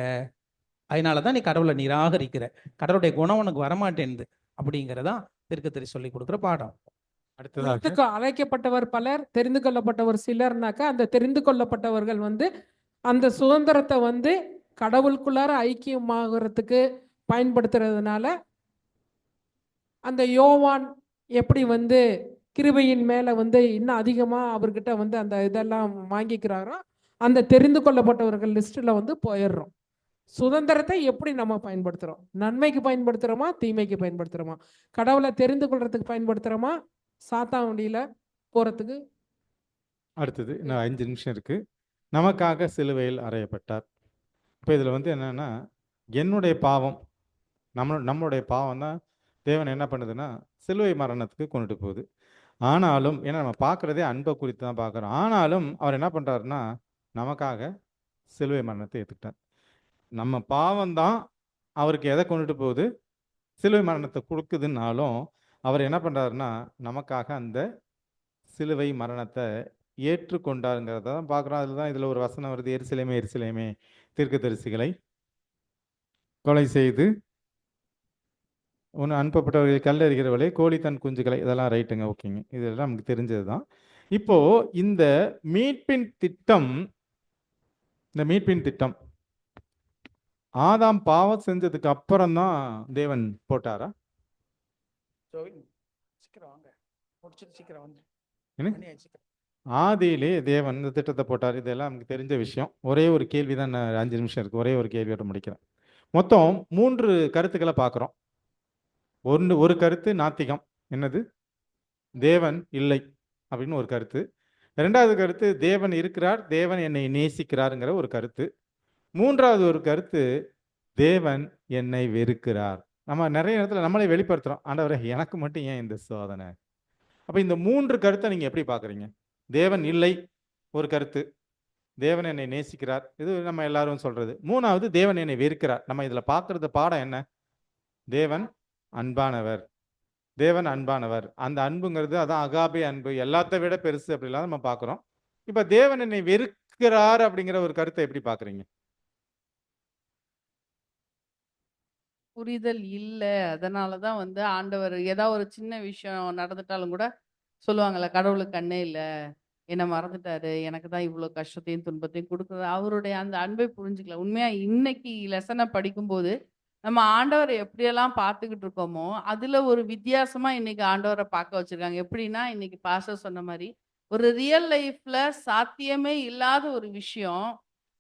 அதனாலதான் நீ கடவுளை நிராகரிக்கிற, கடவுளுடைய குணம் உனக்கு வரமாட்டேன்து. அப்படிங்கிறதா தீர்க்கதரிசி சொல்லி கொடுக்குற பாடம். அடுத்ததாக அழைக்கப்பட்டவர் பலர், தெரிந்து கொள்ளப்பட்டவர் சிலர்னாக்கா, அந்த தெரிந்து கொள்ளப்பட்டவர்கள் அந்த சுதந்திரத்தை கடவுளுக்குள்ளார ஐக்கியமாகறதுக்கு பயன்படுத்துறதுனால அந்த யோவான் எப்படி கிருபையின் மேல இன்னும் அதிகமா அவர்கிட்ட அந்த இதெல்லாம் வாங்கிக்கிறாரோ, அந்த தெரிந்து கொள்ளப்பட்டவர்கள் லிஸ்ட்ல போயிடுறோம். சுதந்திரத்தை எப்படி நம்ம பயன்படுத்துறோம்? நன்மைக்கு பயன்படுத்துறோமா, தீமைக்கு பயன்படுத்துறோமா? கடவுளை தெரிந்து கொள்றதுக்கு பயன்படுத்துறோமா, சாத்தான் வண்டியில போறதுக்கு? அடுத்தது இன்னும் 5 நிமிஷம் இருக்கு. நமக்காக சிலுவையில் அறையப்பட்டார். இப்போ இதில் என்னன்னா, என்னுடைய பாவம், நம்மளுடைய பாவம் தான் தேவன் என்ன பண்ணுதுன்னா சிலுவை மரணத்துக்கு கொண்டுட்டு போகுது. ஆனாலும் ஏன்னா நம்ம பார்க்குறதே அன்பை குறித்து தான் பார்க்குறோம். ஆனாலும் அவர் என்ன பண்ணுறாருன்னா நமக்காக சிலுவை மரணத்தை ஏற்றுக்கிட்டார். நம்ம பாவம் தான் அவருக்கு எதை கொண்டுட்டு போகுது? சிலுவை மரணத்தை கொடுக்குதுன்னாலும் அவர் என்ன பண்ணுறாருன்னா நமக்காக அந்த சிலுவை மரணத்தை ஏற்றுக்கொண்டாருங்கிறத தான் பார்க்குறோம். அதில் தான் இதில் ஒரு வசனம் வருது, எருசலேமே எருசலேமே தீர்க்கதரிசிகளை கொலை செய்து ஒன்று அனுப்பப்பட்டவர்களை கல்லறிகிறவளே, கோழி தன் குஞ்சுகளை, இதெல்லாம் ரைட்டுங்க, ஓகேங்க, இதெல்லாம் நமக்கு தெரிஞ்சது தான். இப்போது இந்த மீட்பின் திட்டம் ஆதாம் பாவம் செஞ்சதுக்கு அப்புறம் தான் தேவன் போட்டாரா? ஆதியிலே தேவன் இந்த திட்டத்தை போட்டார். இதெல்லாம் நமக்கு தெரிஞ்ச விஷயம். ஒரே ஒரு கேள்வி தான், 5 நிமிஷம் இருக்குது, ஒரே ஒரு கேள்வியோட முடிக்கிறேன். மொத்தம் 3 கருத்துக்களை பார்க்குறோம். ஒரு கருத்து நாத்திகம், என்னது? தேவன் இல்லை அப்படின்னு ஒரு கருத்து. 2வது கருத்து தேவன் இருக்கிறார், தேவன் என்னை நேசிக்கிறாருங்கிற ஒரு கருத்து. 3வது ஒரு கருத்து தேவன் என்னை வெறுக்கிறார். நம்ம நிறைய இடத்துல நம்மளே வெளிப்படுத்துகிறோம், ஆண்டவரே எனக்கு மட்டும் ஏன் இந்த சோதனை? அப்போ இந்த 3 கருத்தை நீங்கள் எப்படி பார்க்குறீங்க? தேவன் இல்லை ஒரு கருத்து, தேவன் என்னை நேசிக்கிறார், இது நம்ம எல்லாரும் சொல்கிறது. 3வது தேவன் என்னை வெறுக்கிறார். நம்ம இதில் பார்க்குறது பாடம் என்ன? தேவன் அன்பானவர். அந்த அன்புங்கிறது அதான் அகாபே அன்பு, எல்லாத்த விட பெருசு அப்படிலாம் நம்ம பார்க்குறோம். இப்போ தேவன் என்னை வெறுக்கிறார் அப்படிங்கிற ஒரு கருத்தை எப்படி பார்க்குறீங்க? புரிதல் இல்லை. அதனாலதான் ஆண்டவர் ஏதாவது ஒரு சின்ன விஷயம் நடந்துட்டாலும் கூட சொல்லுவாங்கல்ல, கடவுளுக்கு கண்ணே இல்லை, என்னை மறந்துட்டாரு, எனக்கு தான் இவ்வளோ கஷ்டத்தையும் துன்பத்தையும் கொடுக்குறது. அவருடைய அந்த அன்பை புரிஞ்சுக்கல. உண்மையா இன்னைக்கு லெசனை படிக்கும்போது நம்ம ஆண்டவரை எப்படியெல்லாம் பார்த்துக்கிட்டு இருக்கோமோ அதுல ஒரு வித்தியாசமா இன்னைக்கு ஆண்டவரை பார்க்க வச்சிருக்காங்க. எப்படின்னா, இன்னைக்கு பாஸ்டர் சொன்ன மாதிரி ஒரு ரியல் லைஃப்ல சாத்தியமே இல்லாத ஒரு விஷயம்,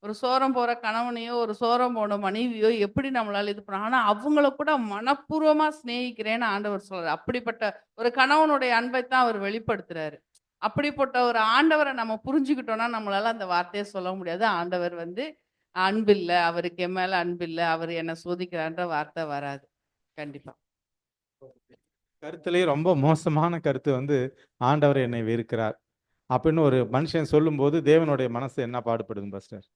ஒரு சோரம் போற கணவனையோ ஒரு சோரம் போன மனைவியோ எப்படி நம்மளால இது பண்ண, ஆனா அவங்கள கூட மனப்பூர்வமா சிநேகிக்கிறேன்னு ஆண்டவர் சொல்றாரு. அப்படிப்பட்ட ஒரு கணவனுடைய அன்பை தான் அவர் வெளிப்படுத்துறாரு. அப்படிப்பட்ட ஒரு ஆண்டவரை நம்ம புரிஞ்சுக்கிட்டோம்னா நம்மளால அந்த வார்த்தையை சொல்ல முடியாது, ஆண்டவர் அன்பில்லை, அவருக்கு என் மேல அன்பில்லை, அவர் என்னை சோதிக்கிறான்ற வார்த்தை வராது. கண்டிப்பா கருத்துலேயே ரொம்ப மோசமான கருத்து ஆண்டவர் என்னை வெறுக்கிறார் அப்படின்னு ஒரு மனுஷன் சொல்லும்போது தேவனுடைய மனசு என்ன பாடுபடுது பாஸ்டர்?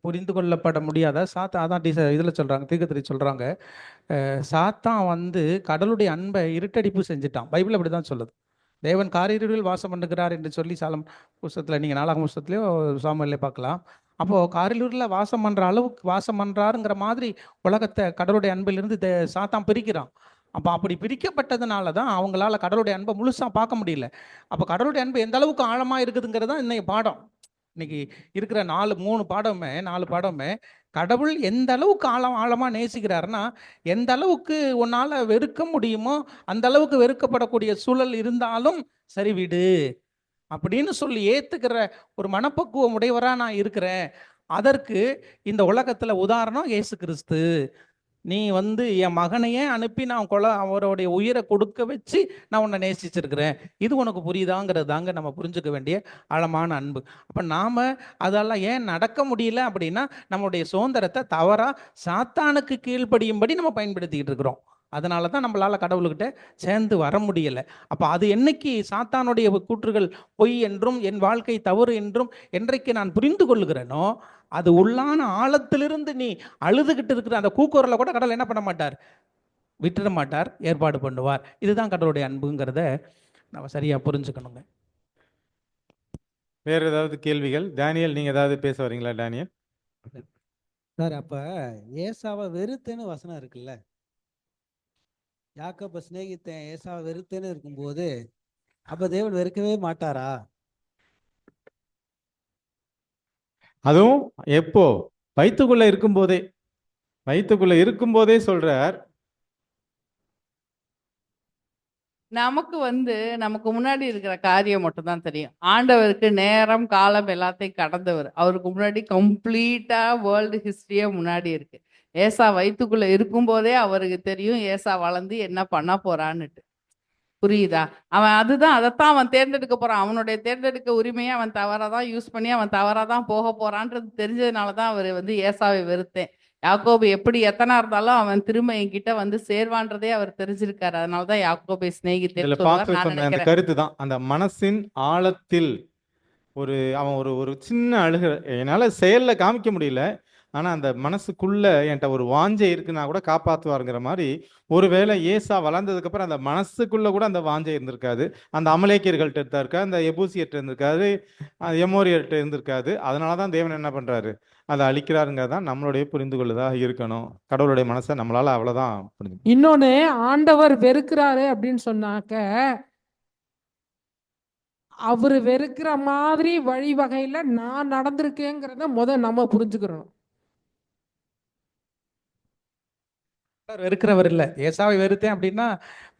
புரிந்து கொள்ளப்பட முடியாத சாத்தான். அதான் இதில் சொல்கிறாங்க, தீர்க்கதரிசி சொல்கிறாங்க, சாத்தான் கடவுளுடைய அன்பை இருட்டடிப்பு செஞ்சுட்டான். பைபிள் அப்படி தான் சொல்லுது. தேவன் காரிருளில் வாசம் பண்ணுகிறார் என்று சொல்லி சாலம் புஸ்தகத்தில், நீங்கள் 4ஆம் புஸ்தகத்திலையோ சாமுவேல்லையோ பார்க்கலாம். அப்போது காரிலூரில் வாசம் பண்ணுற அளவுக்கு வாசம் பண்ணுறாருங்கிற மாதிரி உலகத்தை கடவுளுடைய அன்பிலிருந்து சாத்தான் பிரிக்கிறான். அப்போ அப்படி பிரிக்கப்பட்டதுனால தான் அவங்களால கடவுளுடைய அன்பை முழுசாக பார்க்க முடியல. அப்போ கடவுளுடைய அன்பு எந்த அளவுக்கு ஆழமாக இருக்குதுங்கிறது தான் இன்னைக்கு பாடம். இன்னைக்கு இருக்கிற 4 பாடமே கடவுள் எந்த அளவுக்கு ஆழமாக நேசிக்கிறாருன்னா, எந்த அளவுக்கு உன்னால் வெறுக்க முடியுமோ அந்த அளவுக்கு வெறுக்கப்படக்கூடிய சூழல் இருந்தாலும் சரி விடு அப்படின்னு சொல்லி ஏற்றுக்கிற ஒரு மனப்பக்குவம் உடையவராக நான் இருக்கிறேன். அதற்கு இந்த உலகத்தில் உதாரணம் இயேசு கிறிஸ்து. நீ என் மகனையே அனுப்பி நான் அவருடைய உயிரை கொடுக்க வச்சு நான் உன்னை நேசிச்சிருக்கிறேன். இது உனக்கு புரியுதாங்கிறது தாங்க நம்ம புரிஞ்சுக்க வேண்டிய ஆழமான அன்பு. அப்போ நாம் அதெல்லாம் ஏன் நடக்க முடியல அப்படின்னா, நம்மளுடைய சுதந்திரத்தை தவறாக சாத்தானுக்கு கீழ்ப்படியும்படி நம்ம பயன்படுத்திக்கிட்டு இருக்கிறோம். அதனால தான் நம்மளால் கடவுள்கிட்ட சேர்ந்து வர முடியலை. அப்போ அது என்னைக்கு சாத்தானுடைய கூற்றுகள் பொய் என்றும் என் வாழ்க்கை தவறு என்றும் என்றைக்கு நான் புரிந்து கொள்ளுகிறேனோ, அது உள்ளான ஆழத்திலிருந்து நீ அழுதுகிட்டு இருக்கிற அந்த கூக்குரலை கூட கடவுள் என்ன பண்ண மாட்டார், விட்டுட மாட்டார், ஏற்பாடு பண்ணுவார். இதுதான் கடவுளுடைய அன்புங்கிறத நம்ம சரியாக புரிஞ்சுக்கணுங்க. வேற ஏதாவது கேள்விகள்? டேனியல், நீங்கள் ஏதாவது பேச வரீங்களா? டேனியல் சார், அப்போ ஏசாவை வெறுத்தேன்னு வசனம் இருக்குல்ல, யாக்கோபை சிநேகித்தேன் ஏசாவை வெறுத்தேன்னு இருக்கும்போது அப்போ தேவன் வெறுக்கவே மாட்டாரா? அதுவும் எப்போ? வயிற்றுக்குள்ள இருக்கும்போதே சொல்றார். நமக்கு முன்னாடி இருக்கிற காரியம் மட்டும் தான் தெரியும். ஆண்டவருக்கு நேரம் காலம் எல்லாத்தையும் கடந்தவர். அவருக்கு முன்னாடி கம்ப்ளீட்டா வேர்ல்டு ஹிஸ்டரியே முன்னாடி இருக்கு. ஏசா வயிற்றுக்குள்ள இருக்கும்போதே அவருக்கு தெரியும் ஏசா வளர்ந்து என்ன பண்ண போறான்னுட்டு. புரியுதா? அதைத்தான் அவன் தேர்ந்தெடுக்க போறான். அவனுடைய தேர்ந்தெடுக்க உரிமையை அவன் தவறாதான் யூஸ் பண்ணி அவன் தவறாதான் போக போறான்றது தெரிஞ்சதுனாலதான் அவர் ஏசாவை வெறுத்தேன். யாக்கோபு எப்படி எத்தனை இருந்தாலும் அவன் திரும்ப என்கிட்ட சேர்வான்றதே அவர் தெரிஞ்சிருக்காரு. அதனாலதான் யாக்கோபை சிநேகித்தேன். அந்த கருத்து தான், அந்த மனசின் ஆழத்தில் அவன் ஒரு சின்ன அழுக என்னால செயல்ல காமிக்க முடியல, ஆனா அந்த மனசுக்குள்ள என்கிட்ட ஒரு வாஞ்சை இருக்குன்னா கூட காப்பாற்றுவாருங்கிற மாதிரி. ஒருவேளை ஏசா வளர்ந்ததுக்கு அப்புறம் அந்த மனசுக்குள்ள கூட அந்த வாஞ்சை இருந்திருக்காது. அந்த அமலேக்கியர்கள்ட்ட இருக்காது, அந்த எபூசியர்கிட்ட இருந்திருக்காது, எமோரியர்கிட்ட இருந்திருக்காது. அதனாலதான் தேவன் என்ன பண்றாரு, அதை அழிக்கிறாருங்கிறதான் நம்மளுடைய புரிந்து கொள்ளுதாக இருக்கணும். கடவுளுடைய மனசை நம்மளால அவ்வளவுதான் புரிஞ்சு. இன்னொன்னு, ஆண்டவர் வெறுக்கிறாரு அப்படின்னு சொன்னாக்க அவரு வெறுக்கிற மாதிரி வழிவகையில நான் நடந்திருக்கேங்கிறத நம்ம புரிஞ்சுக்கிறோம். வெறுக்கிறவர் இல்லை. ஏசாவை வெறுத்தேன் அப்படின்னா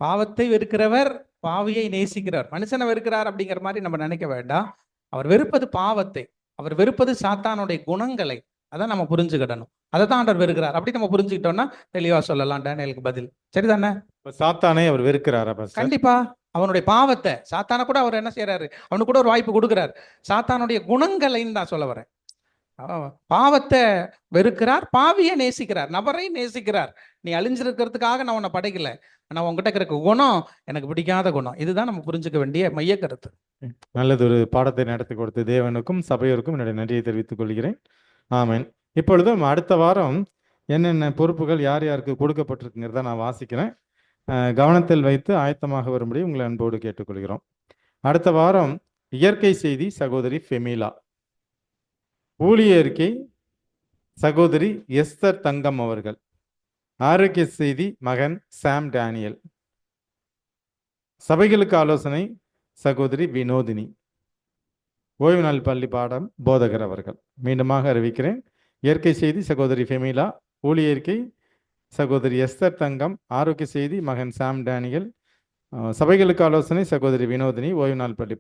பாவத்தை வெறுக்கிறவர் பாவியை நேசிக்கிறார். மனுஷனை வெறுக்கிறார் அப்படிங்கிற மாதிரி நம்ம நினைக்க வேண்டாம். அவர் வெறுப்பது பாவத்தை, அவர் வெறுப்பது சாத்தானுடைய குணங்களை. அதான் நம்ம புரிஞ்சுக்கிடணும். அதை தான் ஆண்டவர் வெறுக்கிறார். அப்படி நம்ம புரிஞ்சுக்கிட்டோம்னா தெளிவா சொல்லலாம் டேனியலுக்கு பதில். சரிதானே? சாத்தானே அவர் வெறுக்கிறாரா? கண்டிப்பா. அவனுடைய பாவத்தை, சாத்தான கூட அவர் என்ன செய்யறாரு, அவனுக்கு கூட ஒரு வாய்ப்பு கொடுக்கிறார். சாத்தானுடைய குணங்களைன்னு நான் சொல்ல வரேன். பாவத்தை வெறுக்கிறார், பாவியை நேசிக்கிறார், நபரை நேசிக்கிறார். நீ அழிஞ்சிருக்கிறதுக்காக நான் உன்னை படைக்கல, ஆனா உங்ககிட்ட இருக்கிற குணம் எனக்கு பிடிக்காத குணம். இதுதான் நம்ம புரிஞ்சுக்க வேண்டிய மைய கருத்து. நல்லது. ஒரு பாடத்தை நடத்தி கொடுத்த தேவனுக்கும் சபையோருக்கும் என்னுடைய நன்றியை தெரிவித்துக் கொள்கிறேன். ஆமென். இப்பொழுதும் அடுத்த வாரம் என்னென்ன பொறுப்புகள் யார் யாருக்கு கொடுக்கப்பட்டிருக்குங்கிறத நான் வாசிக்கிறேன். கவனத்தில் வைத்து ஆயத்தமாக வரும்படி உங்களை அன்போடு கேட்டுக்கொள்கிறோம். அடுத்த வாரம் இயற்கை செய்தி சகோதரி ஃபெமிலா, ஊழிய அறிக்கை சகோதரி எஸ்தர் தங்கம் அவர்கள், ஆரோக்கிய செய்தி மகன் சாம் டேனியல், சபைகளுக்கு ஆலோசனை சகோதரி வினோதினி, ஓய்வு நாள் பள்ளி பாடம் போதகர் அவர்கள். மீண்டுமாக அறிவிக்கிறேன். இயற்கை செய்தி சகோதரி ஃபெமிலா, ஊழிய அறிக்கை சகோதரி எஸ்தர் தங்கம், ஆரோக்கிய செய்தி மகன் சாம் டேனியல், சபைகளுக்கு ஆலோசனை சகோதரி வினோதினி, ஓய்வு நாள் பள்ளி